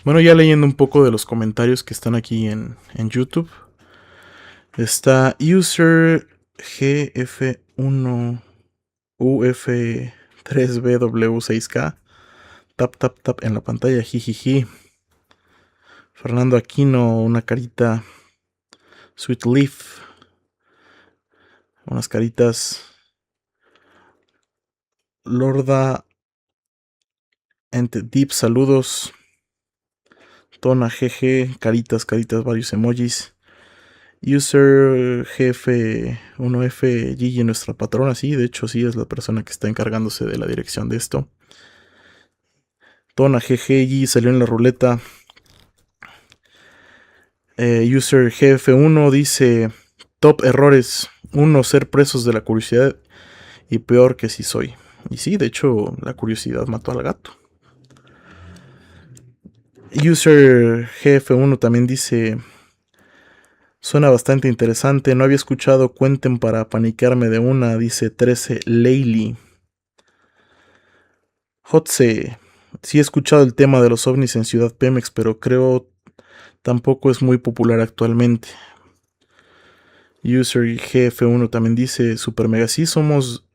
A: Bueno, ya leyendo un poco de los comentarios que están aquí en YouTube. Está user GF1UF3BW6K. Tap, tap, tap en la pantalla, jijiji. Fernando Aquino, una carita. Sweet Leaf. Unas caritas. Lorda Ente Deep, saludos. Tona GG, caritas, varios emojis. User GF1F Gigi, nuestra patrona, sí, de hecho sí es la persona que está encargándose de la dirección de esto. Tona GG Gigi salió en la ruleta. User GF1 dice: top errores. 1. Ser presos de la curiosidad, y peor que si soy. Y sí, de hecho, la curiosidad mató al gato. User GF1 también dice: suena bastante interesante, no había escuchado, cuenten para panicarme de una, dice 13 Leili. Hotse: sí he escuchado el tema de los ovnis en Ciudad Pemex, pero creo tampoco es muy popular actualmente. User GF1 también dice: super mega, sí somos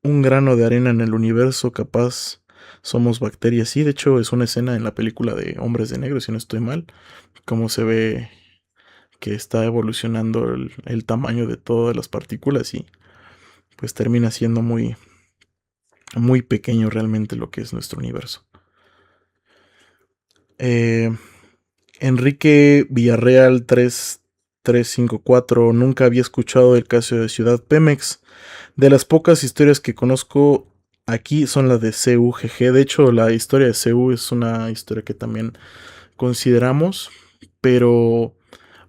A: un grano de arena en el universo, capaz somos bacterias. Sí, de hecho es una escena en la película de Hombres de Negro, si no estoy mal, cómo se ve que está evolucionando el tamaño de todas las partículas y pues termina siendo muy, muy pequeño realmente lo que es nuestro universo. Enrique Villarreal 3354: nunca había escuchado el caso de Ciudad Pemex. De las pocas historias que conozco aquí son las de CUGG. De hecho, la historia de CU es una historia que también consideramos, pero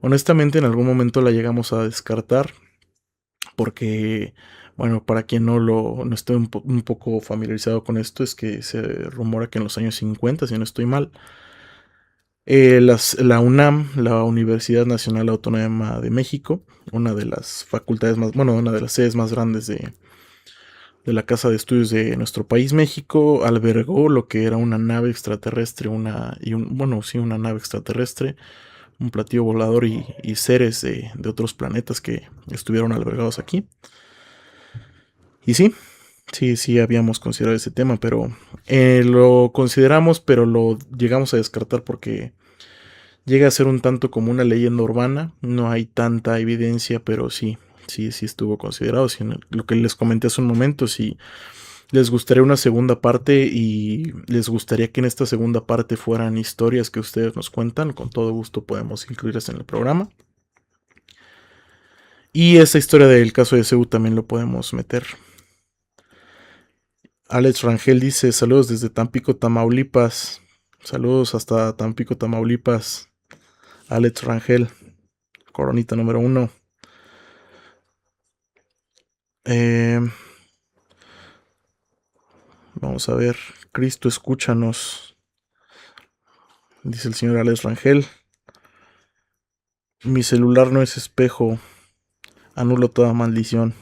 A: honestamente en algún momento la llegamos a descartar porque, bueno, para quien no esté un poco familiarizado con esto, es que se rumora que en los años 50, si no estoy mal, la UNAM, la Universidad Nacional Autónoma de México, una de las facultades más, bueno, una de las sedes más grandes de la Casa de Estudios de nuestro país, México, albergó lo que era una nave extraterrestre, una nave extraterrestre, un platillo volador y seres de otros planetas que estuvieron albergados aquí. Y sí habíamos considerado ese tema, pero lo consideramos, pero lo llegamos a descartar porque llega a ser un tanto como una leyenda urbana. No hay tanta evidencia, pero sí estuvo considerado. Lo que les comenté hace un momento, si les gustaría una segunda parte y les gustaría que en esta segunda parte fueran historias que ustedes nos cuentan, con todo gusto podemos incluirlas en el programa. Y esa historia del caso de Cebu también lo podemos meter. Alex Rangel dice, saludos desde Tampico, Tamaulipas. Saludos hasta Tampico, Tamaulipas. Alex Rangel, coronita número 1. Vamos a ver. Cristo, escúchanos. Dice el señor Alex Rangel. Mi celular no es espejo. Anulo toda maldición.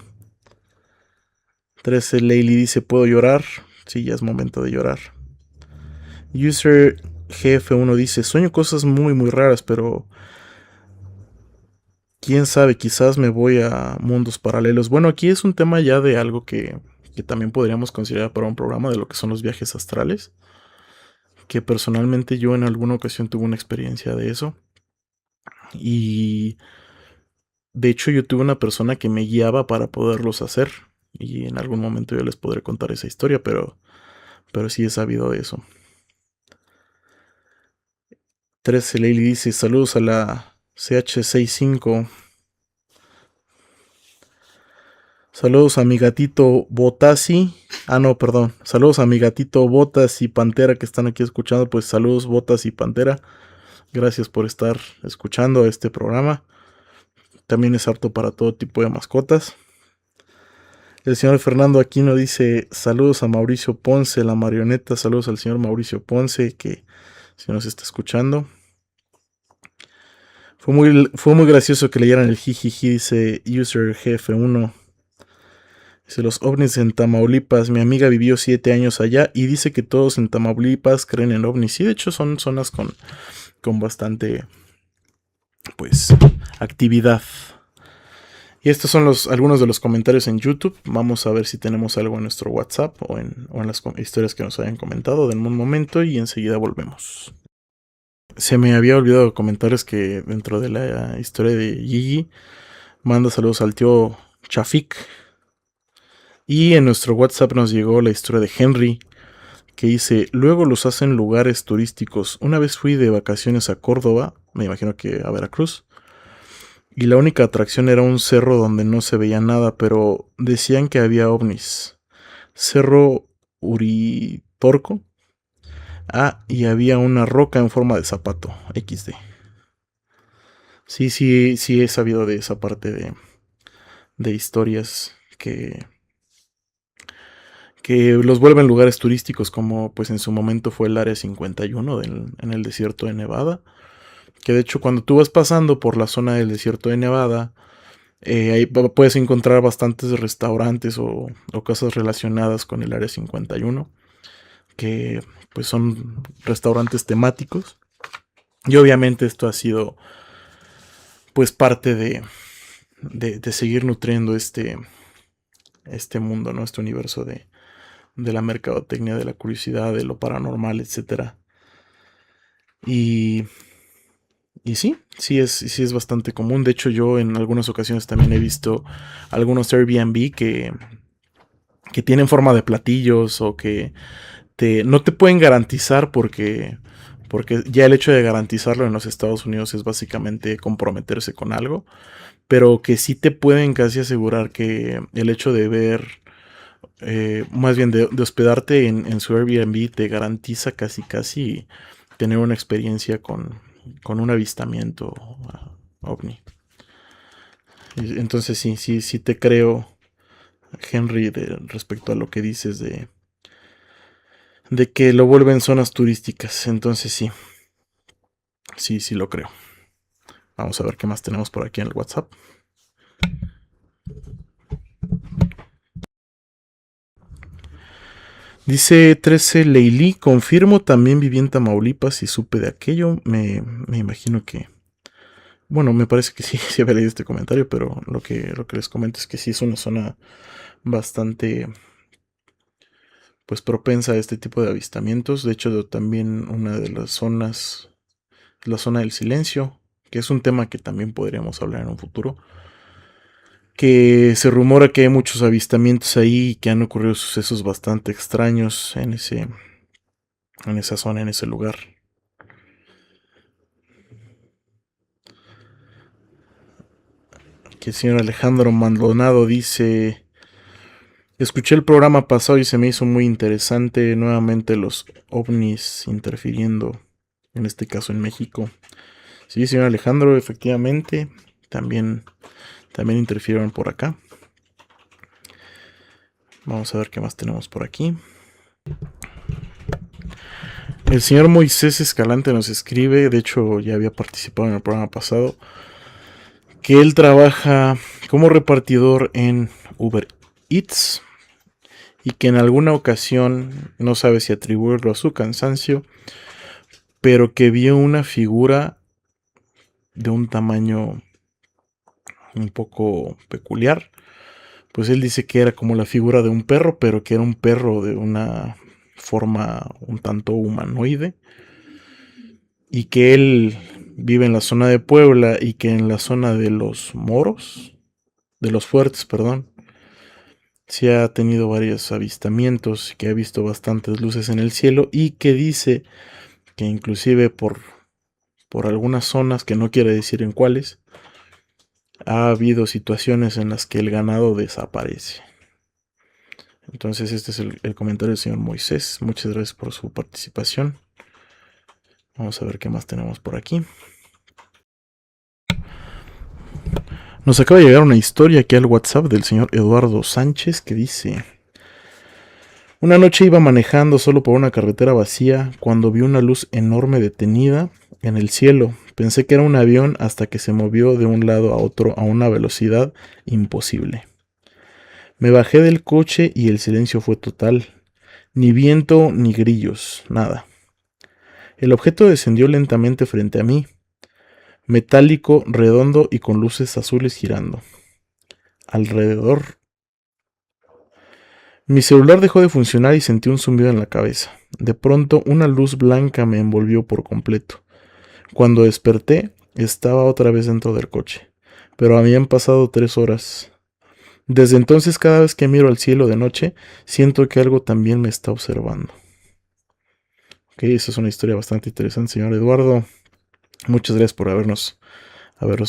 A: 13 Leili dice, ¿puedo llorar? Sí, ya es momento de llorar. User GF1 dice, sueño cosas muy muy raras, pero quién sabe, quizás me voy a mundos paralelos. Bueno, aquí es un tema ya de algo que también podríamos considerar para un programa de lo que son los viajes astrales. Que personalmente yo en alguna ocasión tuve una experiencia de eso. Y de hecho yo tuve una persona que me guiaba para poderlos hacer. Y en algún momento yo les podré contar esa historia, pero sí he sabido de eso. 13 Leili dice, saludos a la CH65. Saludos a mi gatito Botasi. Ah, no, perdón. Saludos a mi gatito Botas y Pantera que están aquí escuchando. Pues saludos Botas y Pantera. Gracias por estar escuchando este programa. También es apto para todo tipo de mascotas. El señor Fernando Aquino dice saludos a Mauricio Ponce, la marioneta. Saludos al señor Mauricio Ponce que si nos está escuchando. Fue muy gracioso que leyeran el jijiji, dice User GF1. Dice los ovnis en Tamaulipas. Mi amiga vivió 7 años allá y dice que todos en Tamaulipas creen en ovnis. Sí, de hecho son zonas con bastante, pues, actividad. Y estos son algunos de los comentarios en YouTube. Vamos a ver si tenemos algo en nuestro WhatsApp o en las historias que nos hayan comentado. Denme un momento y enseguida volvemos. Se me había olvidado comentarios que dentro de la historia de Gigi manda saludos al tío Chafik. Y en nuestro WhatsApp nos llegó la historia de Henry, que dice, luego los hacen lugares turísticos. Una vez fui de vacaciones a Córdoba, me imagino que a Veracruz, y la única atracción era un cerro donde no se veía nada, pero decían que había ovnis. Cerro Uritorco. Ah, y había una roca en forma de zapato, XD. Sí, sí, sí he sabido de esa parte de historias que los vuelven lugares turísticos, como pues en su momento fue el Área 51 en el desierto de Nevada. Que de hecho cuando tú vas pasando por la zona del desierto de Nevada, ahí puedes encontrar bastantes restaurantes o cosas relacionadas con el Área 51, que pues son restaurantes temáticos. Y obviamente esto ha sido pues parte de seguir nutriendo este mundo, ¿no? Este universo de la mercadotecnia, de la curiosidad, de lo paranormal, etcétera. Y, y sí es bastante común. De hecho, yo en algunas ocasiones también he visto algunos Airbnb que tienen forma de platillos o que no te pueden garantizar porque ya el hecho de garantizarlo en los Estados Unidos es básicamente comprometerse con algo, pero que sí te pueden casi asegurar que el hecho de ver, más bien de hospedarte en su Airbnb te garantiza casi tener una experiencia con un avistamiento ovni. Entonces sí te creo, Henry, respecto a lo que dices de que lo vuelven zonas turísticas. Entonces sí lo creo. Vamos a ver qué más tenemos por aquí en el WhatsApp. Dice 13 Leili, confirmo, también viví en Tamaulipas y supe de aquello. Me imagino que... Bueno, me parece que sí, sí había leído este comentario, pero lo que les comento es que sí es una zona bastante pues propensa a este tipo de avistamientos. De hecho, también una de las zonas, la zona del silencio, que es un tema que también podríamos hablar en un futuro. que se rumora que hay muchos avistamientos ahí y que han ocurrido sucesos bastante extraños en esa zona, en ese lugar. Que el señor Alejandro Maldonado dice: escuché el programa pasado y se me hizo muy interesante nuevamente los ovnis interfiriendo, en este caso en México. Sí, señor Alejandro, efectivamente, también interfirieron por acá. Vamos a ver qué más tenemos por aquí. El señor Moisés Escalante nos escribe, de hecho ya había participado en el programa pasado, que él trabaja como repartidor en Uber Eats y que en alguna ocasión, no sabe si atribuirlo a su cansancio, pero que vio una figura de un tamaño un poco peculiar. Pues él dice que era como la figura de un perro, pero que era un perro de una forma un tanto humanoide. Y que él vive en la zona de Puebla y que en la zona de los Moros, de los Fuertes, perdón, sí ha tenido varios avistamientos, que ha visto bastantes luces en el cielo y que dice que inclusive por algunas zonas, que no quiere decir en cuáles, ha habido situaciones en las que el ganado desaparece. Entonces este es el comentario del señor Moisés. Muchas gracias por su participación. Vamos a ver qué más tenemos por aquí. Nos acaba de llegar una historia aquí al WhatsApp del señor Eduardo Sánchez que dice: una noche iba manejando solo por una carretera vacía cuando vi una luz enorme detenida en el cielo. Pensé que era un avión hasta que se movió de un lado a otro a una velocidad imposible. Me bajé del coche y el silencio fue total. Ni viento ni grillos, nada. El objeto descendió lentamente frente a mí, metálico, redondo y con luces azules girando alrededor. Mi celular dejó de funcionar y sentí un zumbido en la cabeza. De pronto, una luz blanca me envolvió por completo. Cuando desperté, estaba otra vez dentro del coche, pero habían pasado 3 horas. Desde entonces, cada vez que miro al cielo de noche, siento que algo también me está observando. Ok, esa es una historia bastante interesante, señor Eduardo. Muchas gracias por habernos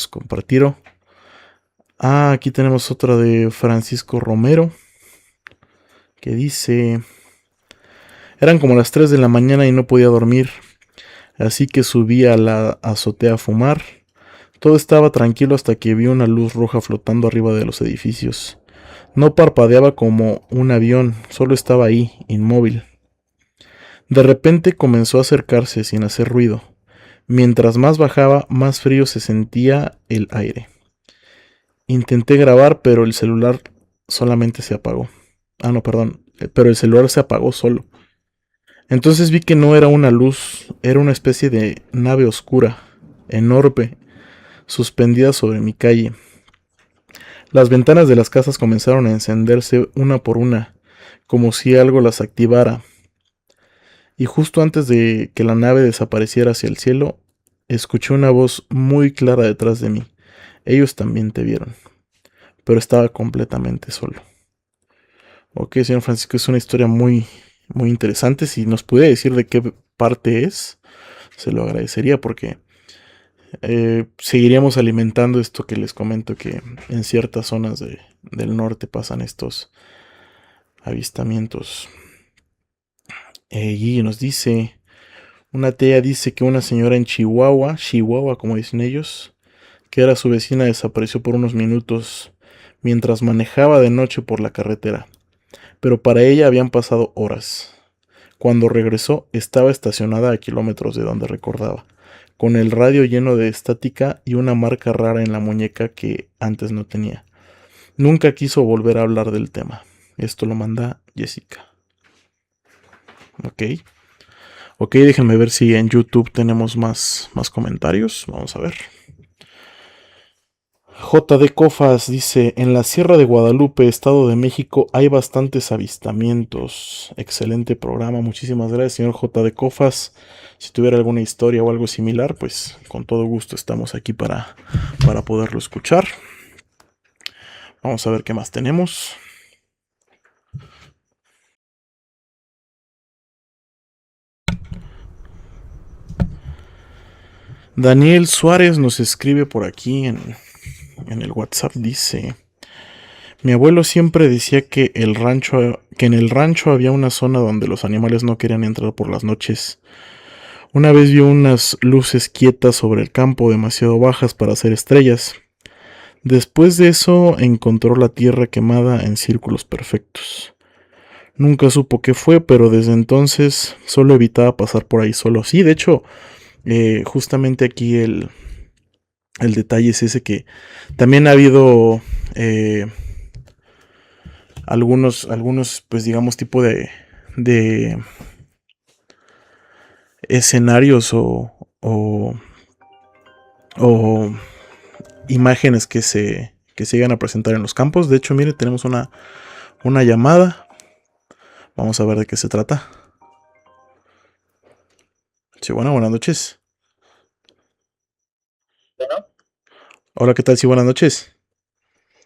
A: compartido. Aquí tenemos otra de Francisco Romero, que dice: eran como las 3 de la mañana y no podía dormir, así que subí a la azotea a fumar. Todo estaba tranquilo hasta que vi una luz roja flotando arriba de los edificios. No parpadeaba como un avión, solo estaba ahí, inmóvil. De repente comenzó a acercarse sin hacer ruido. Mientras más bajaba, más frío se sentía el aire. Intenté grabar, pero el celular solamente se apagó. No, perdón, pero el celular se apagó solo. Entonces vi que no era una luz, era una especie de nave oscura, enorme, suspendida sobre mi calle. Las ventanas de las casas comenzaron a encenderse una por una, como si algo las activara. Y justo antes de que la nave desapareciera hacia el cielo, escuché una voz muy clara detrás de mí. Ellos también te vieron, pero estaba completamente solo. Ok, señor Francisco, es una historia muy, muy interesante. Si nos pudiera decir de qué parte es, se lo agradecería porque seguiríamos alimentando esto que les comento, que en ciertas zonas del norte pasan estos avistamientos. Guille nos dice: una tía dice que una señora en Chihuahua, como dicen ellos, que era su vecina, desapareció por unos minutos mientras manejaba de noche por la carretera, pero para ella habían pasado horas. Cuando regresó, estaba estacionada a kilómetros de donde recordaba, con el radio lleno de estática y una marca rara en la muñeca que antes no tenía. Nunca quiso volver a hablar del tema. Esto lo manda Jessica. Ok. Ok, déjenme ver si en YouTube tenemos más comentarios. Vamos a ver. JD Cofas dice: en la Sierra de Guadalupe, Estado de México, hay bastantes avistamientos. Excelente programa, muchísimas gracias, señor JD Cofas. Si tuviera alguna historia o algo similar, pues con todo gusto estamos aquí para poderlo escuchar. Vamos a ver qué más tenemos. Daniel Suárez nos escribe por aquí en el WhatsApp, dice: mi abuelo siempre decía que en el rancho había una zona donde los animales no querían entrar por las noches. Una vez vio unas luces quietas sobre el campo demasiado bajas para ser estrellas. Después de eso encontró la tierra quemada en círculos perfectos. Nunca supo qué fue, pero desde entonces solo evitaba pasar por ahí solo. Sí, de hecho, justamente aquí el detalle es ese, que también ha habido algunos, pues digamos, tipo de escenarios o imágenes que se llegan a presentar en los campos. De hecho, mire, tenemos una llamada. Vamos a ver de qué se trata. Sí, bueno, buenas noches.
B: Bueno,
A: Hola, ¿qué tal? Sí, buenas noches.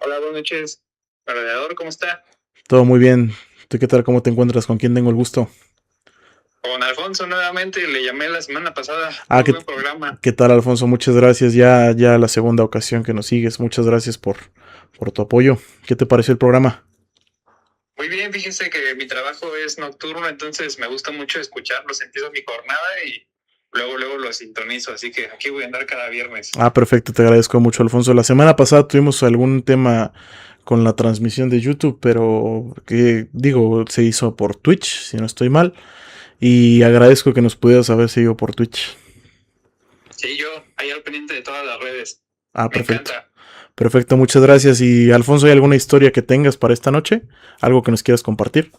B: hola, buenas noches. Alrededor, ¿cómo está?
A: Todo muy bien. ¿Tú qué tal? ¿Cómo te encuentras? ¿Con quién tengo el gusto?
B: Con Alfonso nuevamente, le llamé la semana pasada.
A: Ah,
B: Muy
A: ¿qué,
B: buen programa.
A: qué tal, Alfonso? Muchas gracias. Ya la segunda ocasión que nos sigues. Muchas gracias por tu apoyo. ¿Qué te pareció el programa?
B: Muy bien, fíjese que mi trabajo es nocturno, entonces me gusta mucho escucharlos. Empiezo mi jornada y luego lo sintonizo, así que aquí voy a andar cada viernes.
A: Ah, perfecto, te agradezco mucho, Alfonso. La semana pasada tuvimos algún tema con la transmisión de YouTube, pero que digo, se hizo por Twitch, si no estoy mal. Y agradezco que nos pudieras haber seguido por Twitch.
B: Sí, yo ahí al pendiente de todas las redes.
A: Ah,
B: Me
A: perfecto.
B: encanta.
A: Perfecto, muchas gracias. Y Alfonso, ¿hay alguna historia que tengas para esta noche? ¿Algo que nos quieras compartir?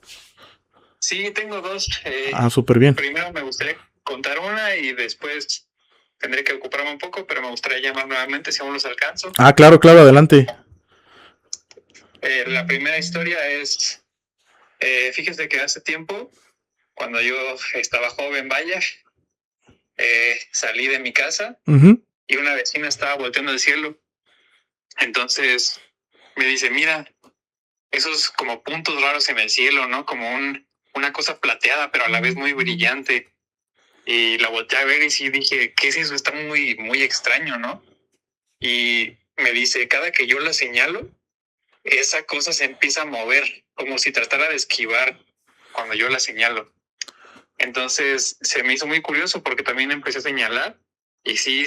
B: Sí, tengo dos.
A: Ah, súper bien.
B: Primero me gustaría contar una y después tendré que ocuparme un poco, pero me gustaría llamar nuevamente si aún los alcanzo.
A: Ah, claro, claro, adelante.
B: La primera historia es, fíjese que hace tiempo, cuando yo estaba joven, vaya, salí de mi casa
A: Ujú.
B: y una vecina estaba volteando el cielo. Entonces me dice, mira, esos como puntos raros en el cielo, ¿no? Como una cosa plateada, pero a la vez muy brillante. Y la volteé a ver y sí dije, ¿qué es eso? Está muy, muy extraño, ¿no? Y me dice, cada que yo la señalo, esa cosa se empieza a mover, como si tratara de esquivar cuando yo la señalo. Entonces se me hizo muy curioso porque también empecé a señalar y sí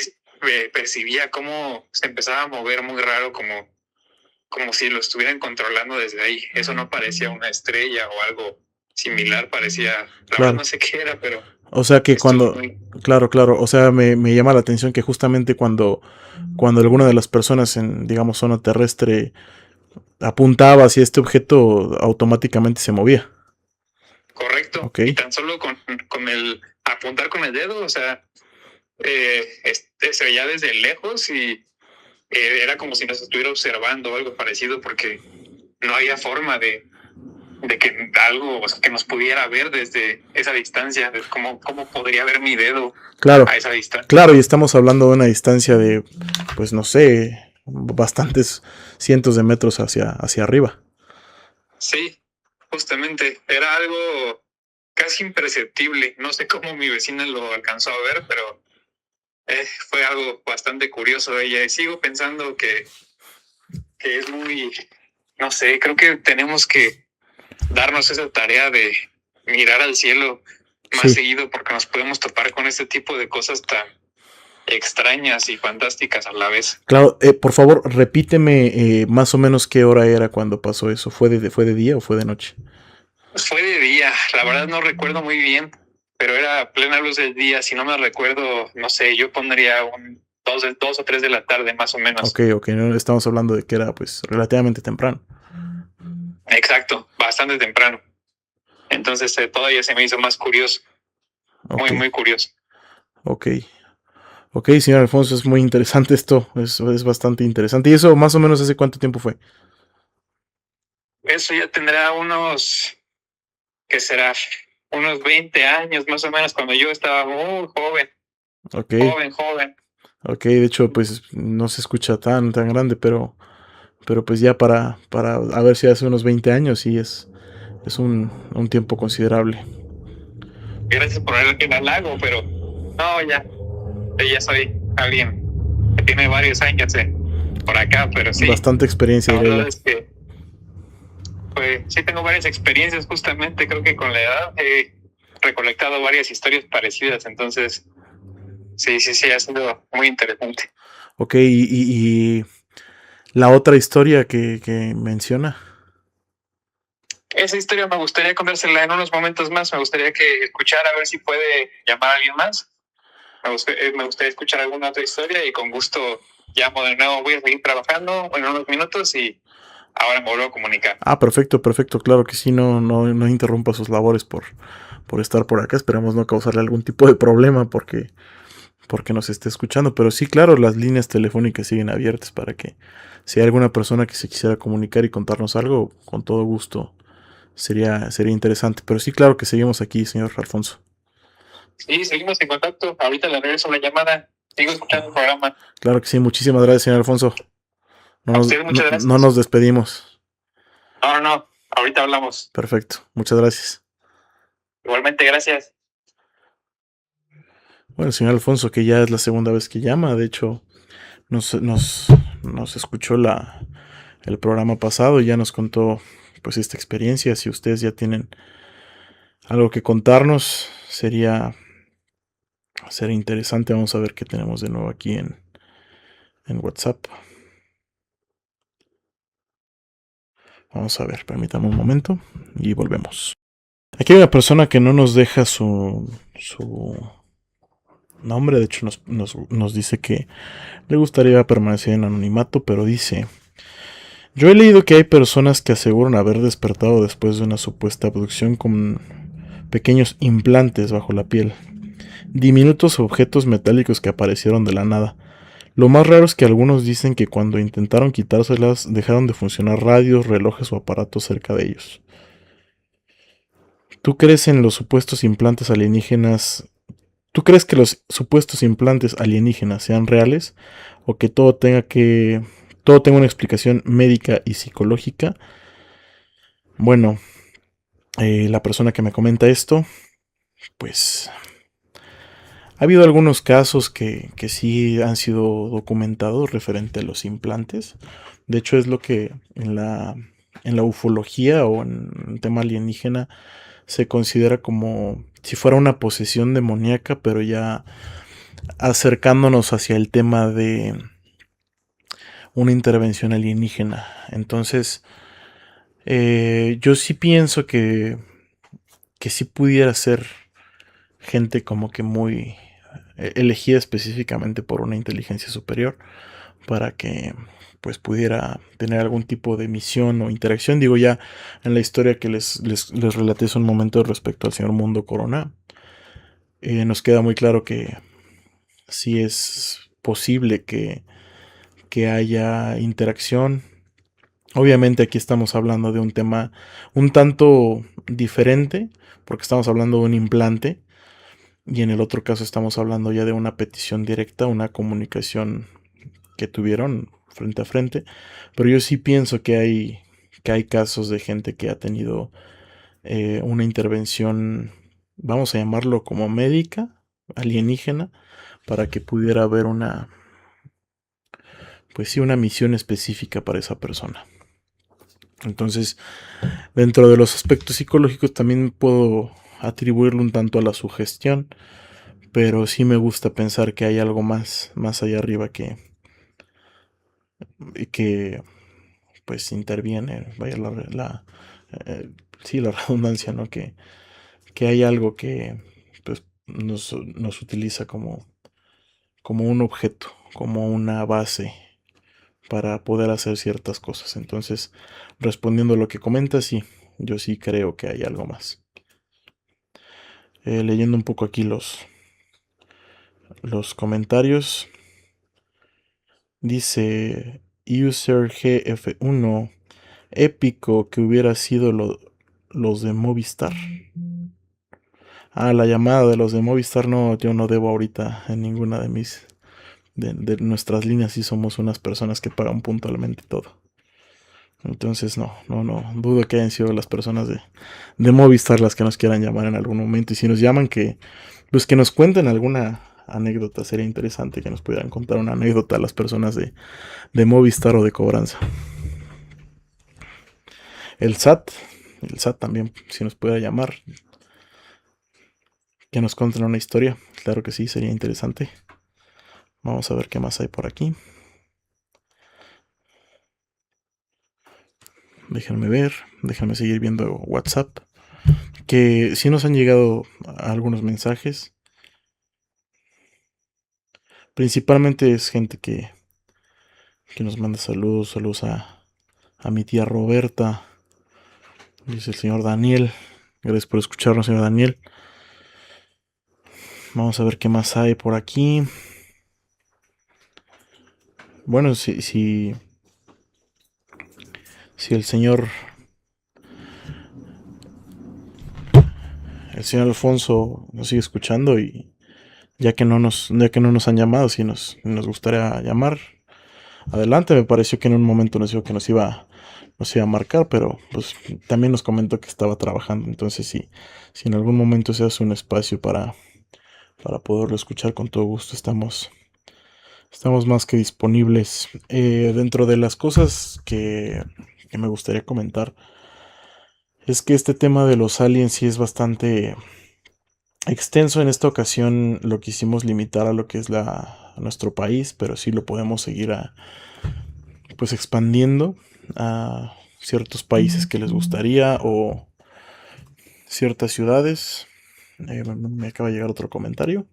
B: percibía cómo se empezaba a mover muy raro, como si lo estuvieran controlando desde ahí. Eso no parecía una estrella o algo similar, parecía, la verdad
A: Claro.
B: no sé qué era, pero
A: O sea que
B: estuvo
A: cuando,
B: muy...
A: claro, claro, o sea, me llama la atención que justamente cuando alguna de las personas en, digamos, zona terrestre apuntaba hacia este objeto, automáticamente se movía.
B: Correcto.
A: Ok,
B: Y tan solo con el apuntar con el dedo, o sea, se veía desde lejos y era como si nos estuviera observando o algo parecido porque no había forma de que algo, o sea, que nos pudiera ver desde esa distancia, de cómo podría ver mi dedo
A: claro,
B: a esa distancia.
A: claro, y estamos hablando de una distancia de, pues no sé, bastantes cientos de metros hacia arriba.
B: Sí, justamente, era algo casi imperceptible. No sé cómo mi vecina lo alcanzó a ver, pero fue algo bastante curioso de ella. Y sigo pensando que es muy, no sé, creo que tenemos que darnos esa tarea de mirar al cielo más
A: Sí,
B: seguido porque nos podemos topar con este tipo de cosas tan extrañas y fantásticas a la vez.
A: claro, por favor, repíteme más o menos qué hora era cuando pasó eso. ¿Fue de día o fue de noche?
B: Fue de día, la verdad no recuerdo muy bien, pero era plena luz del día. Si no me recuerdo, no sé, yo pondría un 2 o 3 de la tarde más o menos.
A: Ok, ok, no estamos hablando de que era pues relativamente temprano.
B: Exacto, bastante temprano. Entonces todavía se me hizo más curioso,
A: Ok,
B: muy, muy curioso.
A: ok. Ok, señor Alfonso, es muy interesante esto, es bastante interesante. ¿Y eso más o menos hace cuánto tiempo fue?
B: Eso ya tendrá unos, ¿qué será? Unos 20 años más o menos cuando yo estaba muy joven,
A: Ok,
B: joven, joven.
A: ok, de hecho pues no se escucha tan grande, pero Pero pues ya para a ver si hace unos 20 años sí es un tiempo considerable.
B: Gracias por el halago, pero no, ya soy alguien que tiene varios años por acá, pero sí,
A: Bastante experiencia,
B: la
A: diría
B: verdad
A: yo.
B: es que pues sí tengo varias experiencias justamente, creo que con la edad he recolectado varias historias parecidas, entonces sí, ha sido muy interesante.
A: Ok, y la otra historia que menciona.
B: Esa historia me gustaría contársela en unos momentos más, me gustaría que escuchara a ver si puede llamar a alguien más. Me gustaría escuchar alguna otra historia y con gusto llamo de nuevo, voy a seguir trabajando en unos minutos y ahora me vuelvo a comunicar.
A: Ah, perfecto, perfecto. Claro que sí, no interrumpa sus labores por estar por acá. Esperamos no causarle algún tipo de problema porque nos esté escuchando. Pero sí, claro, las líneas telefónicas siguen abiertas para que si hay alguna persona que se quisiera comunicar y contarnos algo, con todo gusto sería interesante. Pero sí, claro que seguimos aquí, señor Alfonso.
B: Sí, seguimos en contacto. Ahorita le regreso la llamada. Sigo escuchando el programa.
A: Claro que sí, muchísimas gracias, señor Alfonso.
B: A ustedes muchas
A: No
B: gracias.
A: nos despedimos.
B: No. Ahorita hablamos.
A: Perfecto, muchas gracias.
B: Igualmente, gracias.
A: Bueno, el señor Alfonso, que ya es la segunda vez que llama, de hecho, nos, nos, nos escuchó el programa pasado y ya nos contó pues esta experiencia. Si ustedes ya tienen algo que contarnos, sería interesante. Vamos a ver qué tenemos de nuevo aquí en WhatsApp. Vamos a ver, permítame un momento y volvemos. Aquí hay una persona que no nos deja su nombre, de hecho nos dice que le gustaría permanecer en anonimato, pero dice: yo he leído que hay personas que aseguran haber despertado después de una supuesta abducción con pequeños implantes bajo la piel, diminutos objetos metálicos que aparecieron de la nada. Lo más raro es que algunos dicen que cuando intentaron quitárselas dejaron de funcionar radios, relojes o aparatos cerca de ellos. ¿Tú crees en los supuestos implantes alienígenas? ¿Tú crees que los supuestos implantes alienígenas sean reales o que todo tenga una explicación médica y psicológica? Bueno, la persona que me comenta esto, pues ha habido algunos casos que sí han sido documentados referente a los implantes. De hecho, es lo que en la ufología o en el tema alienígena se considera como si fuera una posesión demoníaca, pero ya acercándonos hacia el tema de una intervención alienígena. Entonces, yo sí pienso que sí pudiera ser gente como que muy elegida específicamente por una inteligencia superior para que pues pudiera tener algún tipo de misión o interacción. Digo, ya en la historia que les relaté hace un momento respecto al señor Mundo Corona, nos queda muy claro que sí es posible que haya interacción. Obviamente aquí estamos hablando de un tema un tanto diferente, porque estamos hablando de un implante, y en el otro caso estamos hablando ya de una petición directa, una comunicación que tuvieron frente a frente. Pero yo sí pienso que hay casos de gente que ha tenido una intervención, vamos a llamarlo como médica, alienígena, para que pudiera haber pues sí, una misión específica para esa persona. Entonces, dentro de los aspectos psicológicos también puedo atribuirlo un tanto a la sugestión, pero sí me gusta pensar que hay algo más allá arriba que pues interviene, vaya eh, sí, la redundancia, ¿no? Que hay algo que pues nos utiliza como un objeto, como una base para poder hacer ciertas cosas. Entonces, respondiendo a lo que comentas, sí, yo sí creo que hay algo más. Leyendo un poco aquí los comentarios, dice User GF1, épico que hubiera sido los de Movistar. Ah, la llamada de los de Movistar, no, yo no debo ahorita en ninguna de nuestras líneas, y somos unas personas que pagan puntualmente todo. Entonces no dudo que hayan sido las personas de Movistar las que nos quieran llamar en algún momento. Y si nos llaman, pues que nos cuenten alguna anécdota. Sería interesante que nos pudieran contar una anécdota a las personas de Movistar o de cobranza. El SAT, el SAT también, si nos pudiera llamar, que nos cuenten una historia. Claro que sí, sería interesante. Vamos a ver qué más hay por aquí. Déjenme ver, déjenme seguir viendo WhatsApp. Que sí nos han llegado algunos mensajes. Principalmente es gente que nos manda saludos. Saludos a mi tía Roberta. Dice el señor Daniel. Gracias por escucharnos, señor Daniel. Vamos a ver qué más hay por aquí. Bueno, si el señor Alfonso nos sigue escuchando y ya que no nos han llamado, si nos gustaría llamar, adelante. Me pareció que en un momento nos dijo que nos iba a marcar, pero pues también nos comentó que estaba trabajando. Entonces, si en algún momento se hace un espacio para poderlo escuchar, con todo gusto estamos más que disponibles. Dentro de las cosas que me gustaría comentar, es que este tema de los aliens sí es bastante extenso. En esta ocasión lo quisimos limitar a lo que es nuestro país, pero sí lo podemos seguir pues expandiendo a ciertos países que les gustaría o ciertas ciudades. Me acaba de llegar otro comentario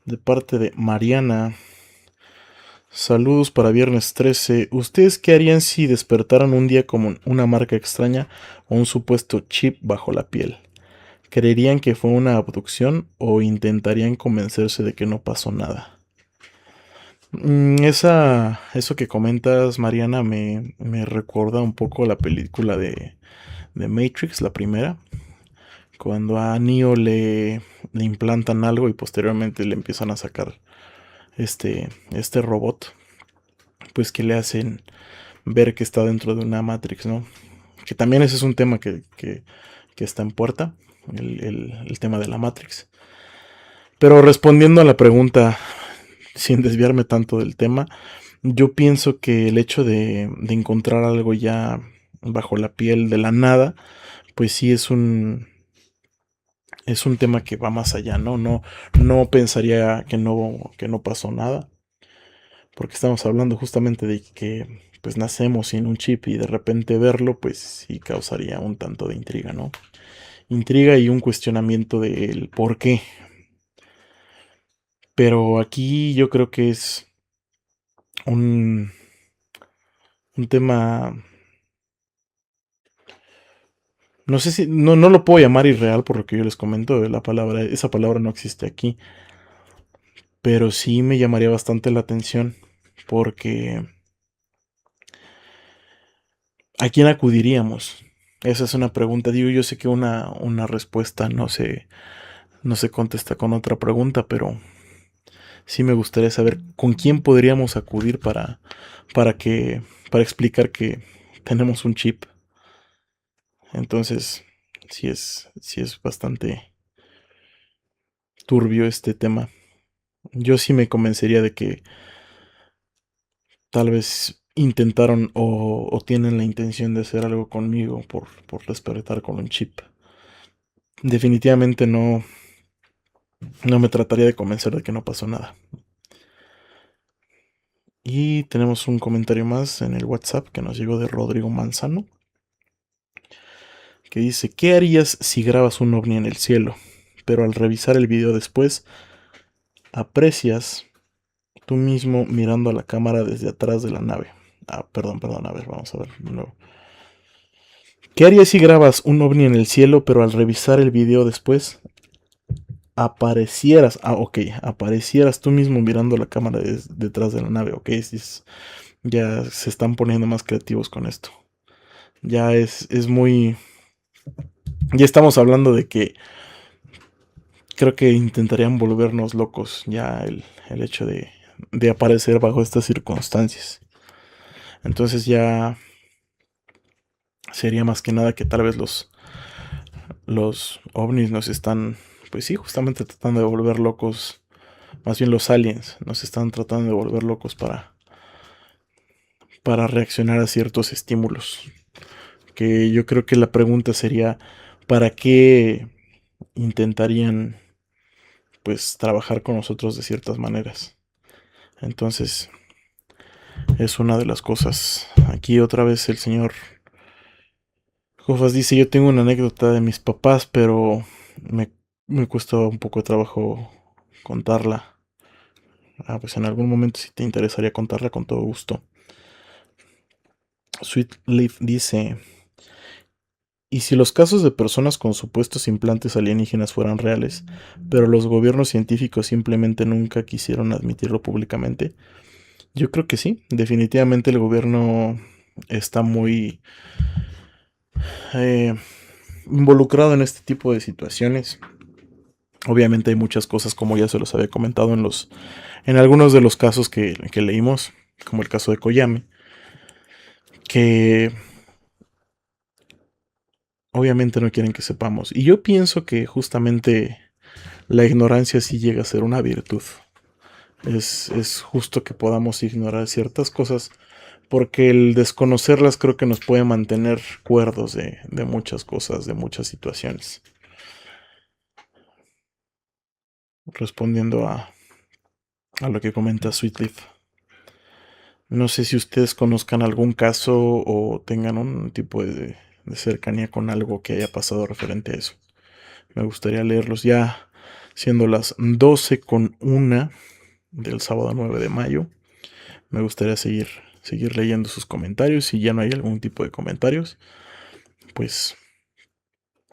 A: de parte de Mariana. Saludos para viernes 13. ¿Ustedes qué harían si despertaran un día como una marca extraña o un supuesto chip bajo la piel? ¿Creerían que fue una abducción o intentarían convencerse de que no pasó nada? Eso que comentas, Mariana, me recuerda un poco la película de Matrix, la primera, cuando a Neo le implantan algo y posteriormente le empiezan a sacar este robot, pues que le hacen ver que está dentro de una Matrix, ¿no? Que también ese es un tema que está en puerta, el tema de la Matrix. Pero respondiendo a la pregunta, sin desviarme tanto del tema, yo pienso que el hecho de encontrar algo ya bajo la piel de la nada, pues sí es un tema que va más allá, ¿no? No pensaría que no pasó nada, porque estamos hablando justamente de que pues nacemos sin un chip y de repente verlo, pues sí causaría un tanto de intriga, ¿no? Intriga y un cuestionamiento del por qué. Pero aquí yo creo que es un, un tema, no sé si, no lo puedo llamar irreal por lo que yo les comento, esa palabra no existe aquí, pero sí me llamaría bastante la atención porque ¿a quién acudiríamos? Esa es una pregunta. Digo, yo sé que una respuesta no se contesta con otra pregunta, pero sí me gustaría saber con quién podríamos acudir para que, para explicar que tenemos un chip. Entonces, sí es bastante turbio este tema. Yo sí me convencería de que tal vez intentaron o tienen la intención de hacer algo conmigo por despertar con un chip. Definitivamente no me trataría de convencer de que no pasó nada. Y tenemos un comentario más en el WhatsApp que nos llegó de Rodrigo Manzano, que dice, ¿qué harías si grabas un ovni en el cielo? Pero al revisar el video después, aprecias tú mismo mirando a la cámara desde atrás de la nave. Perdón, a ver, vamos a ver de nuevo. ¿Qué harías si grabas un ovni en el cielo, pero al revisar el video después, aparecieras tú mismo mirando la cámara detrás de la nave? Ok, ya se están poniendo más creativos con esto. Ya es muy... Ya estamos hablando de que creo que intentarían volvernos locos ya el hecho de aparecer bajo estas circunstancias. Entonces ya sería más que nada que tal vez los ovnis nos están, pues sí, justamente tratando de volver locos. Más bien los aliens nos están tratando de volver locos para reaccionar a ciertos estímulos. Que yo creo que la pregunta sería, ¿para qué intentarían pues trabajar con nosotros de ciertas maneras? Entonces, es una de las cosas. Aquí otra vez el señor Jofas dice, yo tengo una anécdota de mis papás, pero me, me cuesta un poco de trabajo contarla. Ah, pues en algún momento si te interesaría contarla con todo gusto. Sweet Leaf dice, ¿y si los casos de personas con supuestos implantes alienígenas fueran reales, pero los gobiernos científicos simplemente nunca quisieron admitirlo públicamente? Yo creo que sí, definitivamente el gobierno está muy eh, involucrado en este tipo de situaciones. Obviamente hay muchas cosas, como ya se los había comentado en algunos de los casos que leímos, como el caso de Koyame, que obviamente no quieren que sepamos. Y yo pienso que justamente la ignorancia sí llega a ser una virtud. Es justo que podamos ignorar ciertas cosas, porque el desconocerlas creo que nos puede mantener cuerdos de muchas cosas, de muchas situaciones. Respondiendo a lo que comenta Sweetleaf. No sé si ustedes conozcan algún caso o tengan un tipo de cercanía con algo que haya pasado referente a eso. Me gustaría leerlos ya siendo las 12:01 del sábado 9 de mayo. Me gustaría seguir leyendo sus comentarios. Si ya no hay algún tipo de comentarios, pues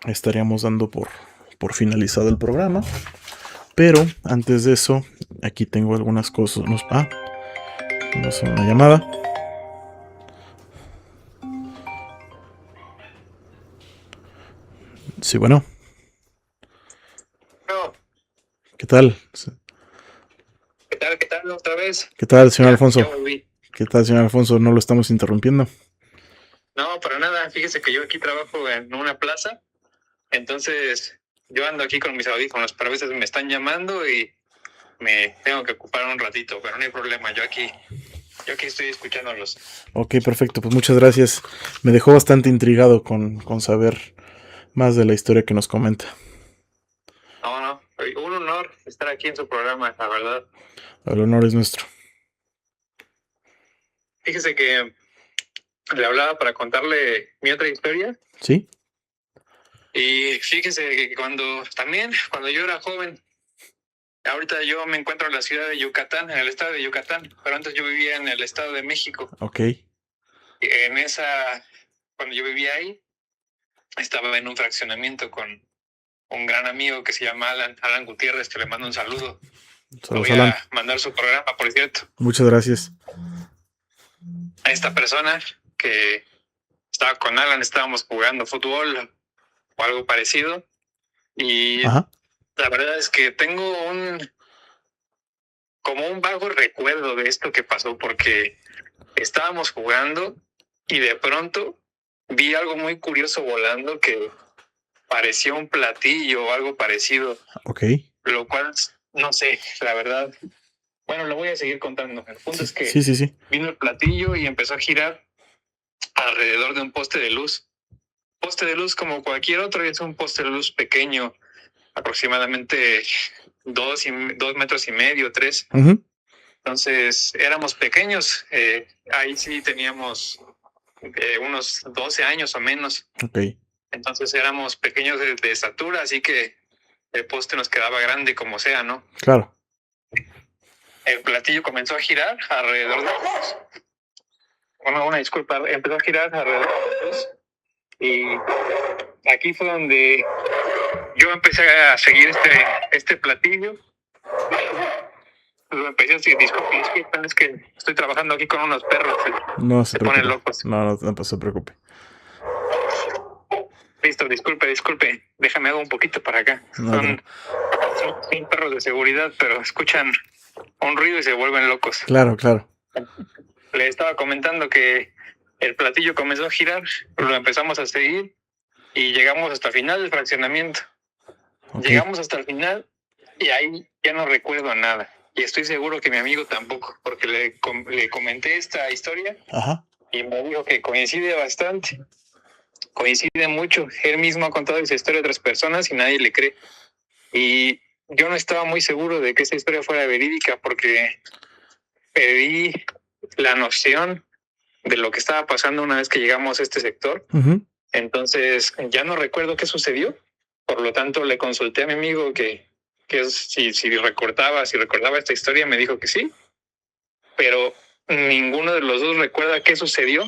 A: estaríamos dando por finalizado el programa. Pero antes de eso, aquí tengo algunas cosas. No sé, una llamada. Sí, bueno.
B: No,
A: ¿Qué tal?
B: ¿qué tal? ¿Qué tal? Otra vez.
A: ¿Qué tal, señor
B: Ya
A: Alfonso?
B: volví.
A: ¿Qué tal, señor Alfonso? No lo estamos interrumpiendo.
B: No, para nada. Fíjese que yo aquí trabajo en una plaza. Entonces, yo ando aquí con mis audífonos, pero a veces me están llamando y me tengo que ocupar un ratito, pero no hay problema. Yo aquí estoy escuchándolos.
A: Ok, perfecto. Pues muchas gracias. Me dejó bastante intrigado con saber más de la historia que nos comenta.
B: No, no. Un honor estar aquí en su programa, la verdad.
A: El honor es nuestro.
B: Fíjese que le hablaba para contarle mi otra historia.
A: ¿Sí?
B: Y fíjese que cuando yo era joven, ahorita yo me encuentro en la ciudad de Yucatán, en el estado de Yucatán, pero antes yo vivía en el estado de México.
A: Ok.
B: Cuando yo vivía ahí, estaba en un fraccionamiento con un gran amigo que se llama Alan Gutiérrez, que le mando un saludo. Le
A: Saludos,
B: voy
A: Alan.
B: a mandar su programa, por cierto.
A: Muchas gracias.
B: A esta persona que estaba con Alan, estábamos jugando fútbol o algo parecido. Y
A: Ajá.
B: la verdad es que tengo como un vago recuerdo de esto que pasó, porque estábamos jugando y de pronto vi algo muy curioso volando que parecía un platillo o algo parecido,
A: Ok.
B: lo cual no sé, la verdad. Bueno, lo voy a seguir contando. El punto es que
A: Sí.
B: vino el platillo y empezó a girar alrededor de un poste de luz. Poste de luz como cualquier otro, es un poste de luz pequeño, aproximadamente 2,5 metros, 3.
A: Ujú.
B: Entonces éramos pequeños, ahí sí teníamos unos 12 años o menos.
A: Ok.
B: Entonces éramos pequeños de estatura, así que el poste nos quedaba grande como sea, ¿no?
A: Claro.
B: El platillo comenzó a girar alrededor de... Bueno, una disculpa, empezó a girar alrededor de los... Y aquí fue donde yo empecé a seguir este platillo. Lo empecé a seguir, disculpen, es que estoy trabajando aquí con unos perros.
A: No se
B: Se ponen
A: preocupe.
B: locos.
A: No se preocupe.
B: Listo, disculpe. Déjame hago un poquito para acá.
A: No,
B: Son perros de seguridad, pero escuchan un ruido y se vuelven locos.
A: Claro.
B: Le estaba comentando que el platillo comenzó a girar, lo empezamos a seguir y llegamos hasta el final del fraccionamiento.
A: Okay.
B: Llegamos hasta el final y ahí ya no recuerdo nada. Y estoy seguro que mi amigo tampoco, porque le comenté esta historia.
A: Ajá.
B: Y me dijo que coincide bastante. Coincide mucho. Él mismo ha contado esa historia a otras personas y nadie le cree. Y yo no estaba muy seguro de que esa historia fuera verídica porque perdí la noción de lo que estaba pasando una vez que llegamos a este sector.
A: Uh-huh.
B: Entonces ya no recuerdo qué sucedió. Por lo tanto, le consulté a mi amigo que si recordaba esta historia, me dijo que sí. Pero ninguno de los dos recuerda qué sucedió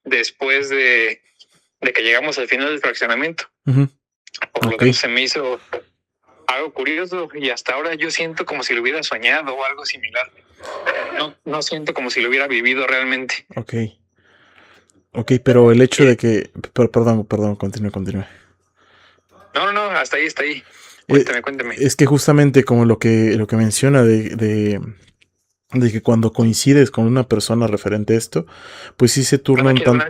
B: después de que llegamos al final del fraccionamiento.
A: Uh-huh.
B: Por lo tanto, se me hizo algo curioso y hasta ahora yo siento como si lo hubiera soñado o algo similar. No siento como si lo hubiera vivido realmente.
A: Ok, pero el hecho de que... Perdón, continúe.
B: No, hasta ahí. Cuéntame.
A: Es que justamente como lo que menciona de que cuando coincides con una persona referente a esto, pues sí se turna un tanto...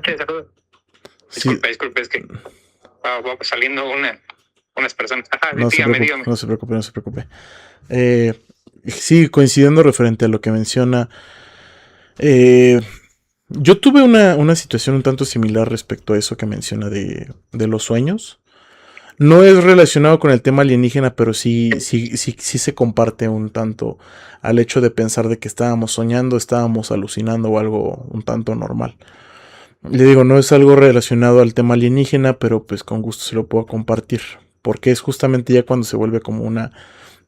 B: Disculpe, es que va saliendo unas personas.
A: Dígame. No se preocupe. Sí, coincidiendo referente a lo que menciona, yo tuve una situación un tanto similar respecto a eso que menciona de los sueños. No es relacionado con el tema alienígena, pero sí se comparte un tanto al hecho de pensar de que estábamos soñando, estábamos alucinando o algo un tanto normal. Le digo, no es algo relacionado al tema alienígena, pero pues con gusto se lo puedo compartir. Porque es justamente ya cuando se vuelve como una,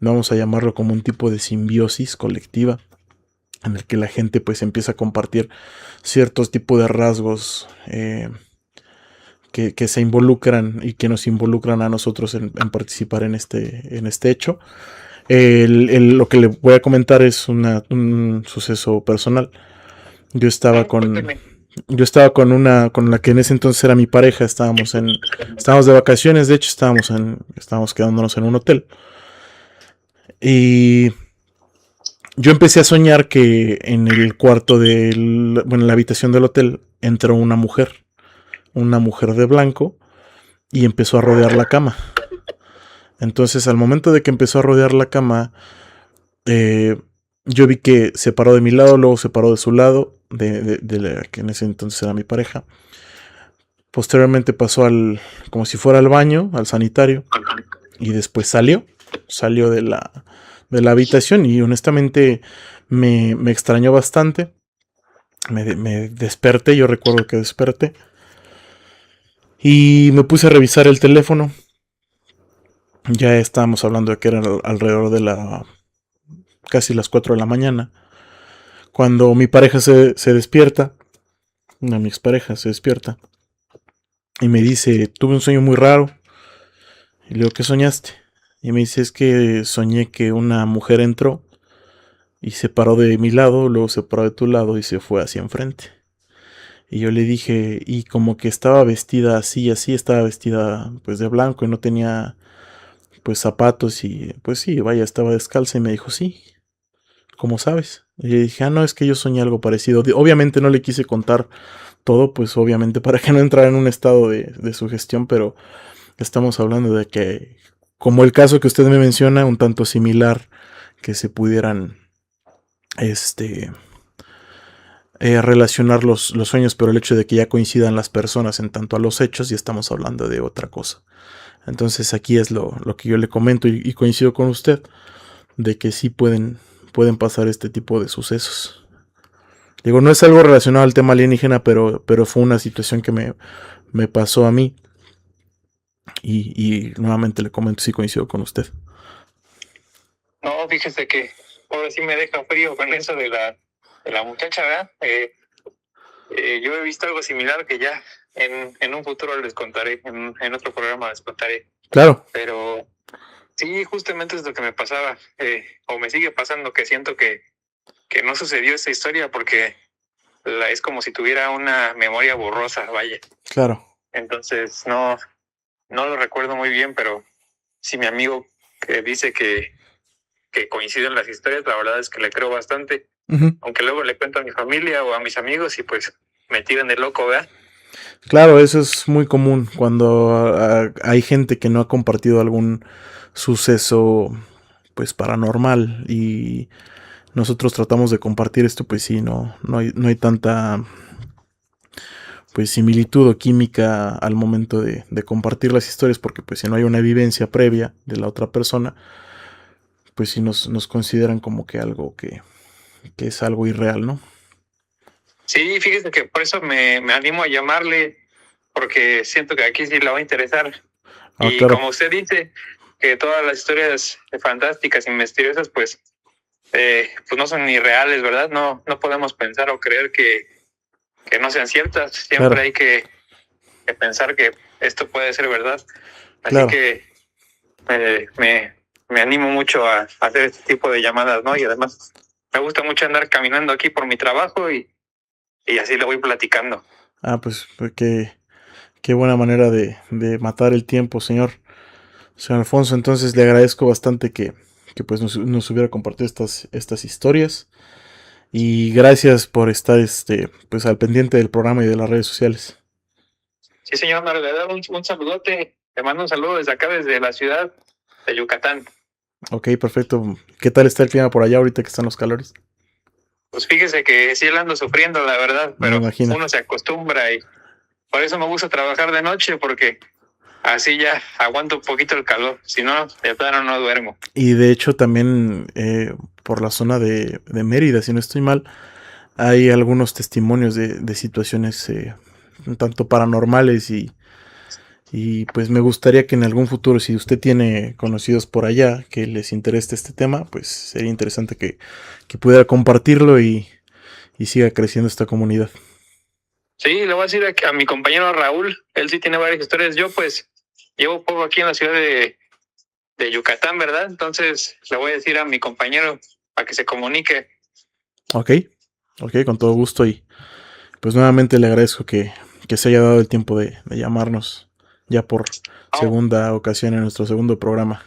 A: vamos a llamarlo como un tipo de simbiosis colectiva, en el que la gente pues empieza a compartir ciertos tipos de rasgos que se involucran y que nos involucran a nosotros en participar en este hecho. Lo que le voy a comentar es un suceso personal. Yo estaba con la que en ese entonces era mi pareja. Estábamos de vacaciones. De hecho, estábamos quedándonos en un hotel. Y yo empecé a soñar que en el cuarto en la habitación del hotel entró una mujer de blanco, y empezó a rodear la cama. Entonces, al momento de que empezó a rodear la cama, yo vi que se paró de mi lado, luego se paró de su lado, de la que en ese entonces era mi pareja. Posteriormente pasó como si fuera al baño, al sanitario, y después salió de la habitación, y honestamente me extrañó bastante. Me desperté, yo recuerdo que desperté, y me puse a revisar el teléfono. Ya estábamos hablando de que eran alrededor de casi las 4 de la mañana. Cuando mi pareja se despierta, mi expareja se despierta, y me dice, tuve un sueño muy raro. Y le digo, ¿qué soñaste? Y me dice, es que soñé que una mujer entró y se paró de mi lado, luego se paró de tu lado y se fue hacia enfrente. Y yo le dije, y como que estaba vestida así, estaba vestida pues de blanco y no tenía pues zapatos, y pues sí, vaya, estaba descalza. Y me dijo, sí, ¿cómo sabes? Y le dije, no, es que yo soñé algo parecido. Obviamente no le quise contar todo, pues obviamente para que no entrara en un estado de sugestión, pero estamos hablando de que, como el caso que usted me menciona, un tanto similar, que se pudieran relacionar los sueños, pero el hecho de que ya coincidan las personas en tanto a los hechos, ya estamos hablando de otra cosa. Entonces aquí es lo que yo le comento, y coincido con usted, de que sí pueden pasar este tipo de sucesos. Digo, no es algo relacionado al tema alienígena, pero fue una situación que me pasó a mí. Y nuevamente le comento, sí coincido con usted.
B: No, fíjese que ahora sí me deja frío con eso de la muchacha, ¿verdad? Yo he visto algo similar que ya en un futuro les contaré, en otro programa les contaré.
A: Claro.
B: Pero sí, justamente es lo que me pasaba, o me sigue pasando, que siento que no sucedió esa historia porque es como si tuviera una memoria borrosa, vaya.
A: Claro.
B: Entonces no lo recuerdo muy bien, pero sí, mi amigo que dice que coinciden las historias, la verdad es que le creo bastante.
A: Uh-huh.
B: Aunque luego le cuento a mi familia o a mis amigos y pues me tiren de loco, ¿verdad?
A: Claro, eso es muy común cuando hay gente que no ha compartido algún suceso pues paranormal y nosotros tratamos de compartir esto, pues sí, no hay tanta pues similitud o química al momento de compartir las historias, porque pues si no hay una vivencia previa de la otra persona, pues sí nos consideran como que algo que es algo irreal, ¿no?
B: Sí, fíjese que por eso me animo a llamarle, porque siento que aquí sí le va a interesar.
A: Ah,
B: Y
A: claro,
B: como usted dice, que todas las historias fantásticas y misteriosas, pues no son ni reales, ¿verdad? No podemos pensar o creer que no sean ciertas. Siempre
A: claro,
B: hay que pensar que esto puede ser verdad. Así
A: claro.
B: que me animo mucho a hacer este tipo de llamadas, ¿no? Y además me gusta mucho andar caminando aquí por mi trabajo y así le voy platicando.
A: Ah, pues qué buena manera de matar el tiempo, señor Alfonso. Entonces le agradezco bastante que pues nos hubiera compartido estas historias. Y gracias por estar pues al pendiente del programa y de las redes sociales.
B: Sí, señor Margarita, un saludote. Te mando un saludo desde acá, desde la ciudad de Yucatán.
A: Ok, perfecto. ¿Qué tal está el clima por allá ahorita que están los calores?
B: Pues fíjese que sí lo ando sufriendo, la verdad,
A: Me
B: pero
A: imagino.
B: uno se acostumbra y por eso me gusta trabajar de noche, porque así ya aguanto un poquito el calor. Si no, de plano no duermo.
A: Y de hecho también por la zona de Mérida, si no estoy mal, hay algunos testimonios de situaciones un tanto paranormales y pues me gustaría que en algún futuro, si usted tiene conocidos por allá que les interese este tema, pues sería interesante que pudiera compartirlo y siga creciendo esta comunidad.
B: Sí, le voy a decir a mi compañero Raúl, él sí tiene varias historias. Yo pues llevo poco aquí en la ciudad de Yucatán, ¿verdad? Entonces le voy a decir a mi compañero para que se comunique.
A: Ok, ok, con todo gusto y pues nuevamente le agradezco que se haya dado el tiempo de llamarnos ya por
B: No,
A: segunda ocasión en nuestro segundo programa.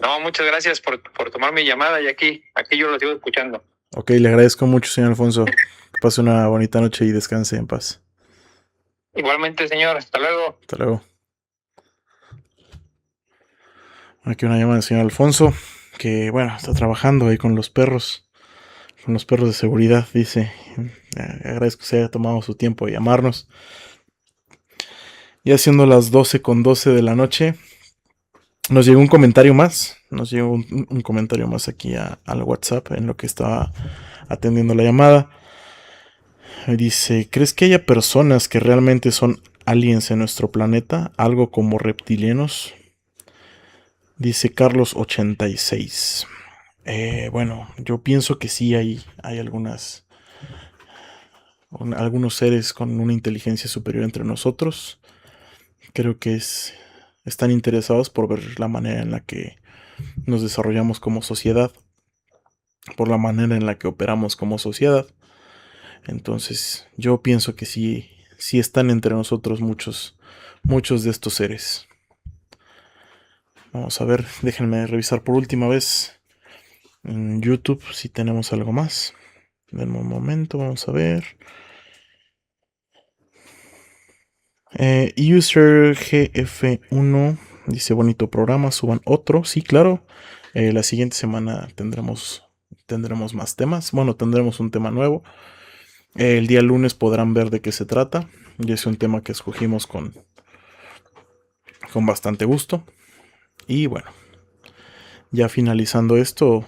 B: no, muchas gracias por tomar mi llamada y aquí yo lo sigo escuchando.
A: Ok, le agradezco mucho, señor Alfonso. Que pase una bonita noche y descanse en paz.
B: Igualmente, señor, hasta luego.
A: Hasta luego. Aquí una llamada del señor Alfonso, que bueno, está trabajando ahí con los perros de seguridad, dice. Agradezco que se haya tomado su tiempo de llamarnos. Ya siendo las 12:12 de la noche, nos llegó un comentario más. Nos llegó un comentario más aquí al WhatsApp en lo que estaba atendiendo la llamada. Dice, ¿crees que haya personas que realmente son aliens en nuestro planeta? Algo como reptilianos. Dice Carlos86. Bueno, yo pienso que sí hay algunos seres con una inteligencia superior entre nosotros. Creo que están interesados por ver la manera en la que nos desarrollamos como sociedad, por la manera en la que operamos como sociedad. Entonces, yo pienso que sí están entre nosotros muchos de estos seres. Vamos a ver, déjenme revisar por última vez en YouTube si tenemos algo más. Denme un momento, vamos a ver. User GF1 dice bonito programa, suban otro. Sí, claro. La siguiente semana tendremos más temas. Bueno, tendremos un tema nuevo. El día lunes podrán ver de qué se trata. Y es un tema que escogimos con bastante gusto. Y bueno, ya finalizando esto,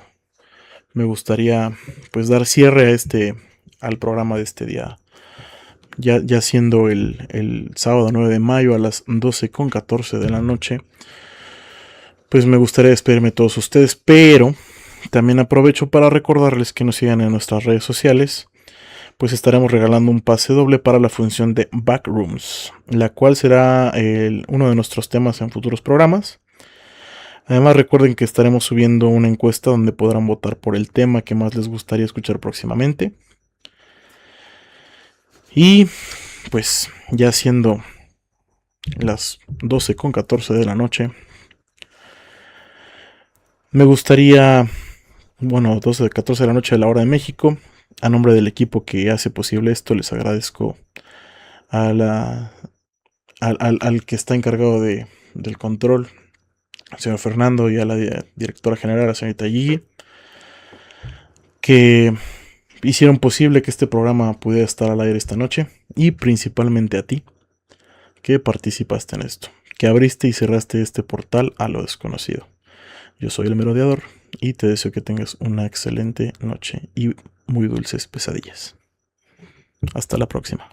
A: me gustaría pues dar cierre al programa de este día. Ya siendo el sábado 9 de mayo a las 12:14 de la noche, pues me gustaría despedirme de todos ustedes, pero también aprovecho para recordarles que nos sigan en nuestras redes sociales, pues estaremos regalando un pase doble para la función de Backrooms, la cual será uno de nuestros temas en futuros programas. Además recuerden que estaremos subiendo una encuesta donde podrán votar por el tema que más les gustaría escuchar próximamente. Y pues ya siendo las 12:14 de la noche, me gustaría, bueno, 12:14 de la noche de la hora de México, A nombre del equipo que hace posible esto, les agradezco a la, al que está encargado del control, al señor Fernando, y a la directora general, la señorita Gigi, que hicieron posible que este programa pudiera estar al aire esta noche, y principalmente a ti, que participaste en esto, que abriste y cerraste este portal a lo desconocido. Yo soy el Merodeador y te deseo que tengas una excelente noche y muy dulces pesadillas. Hasta la próxima.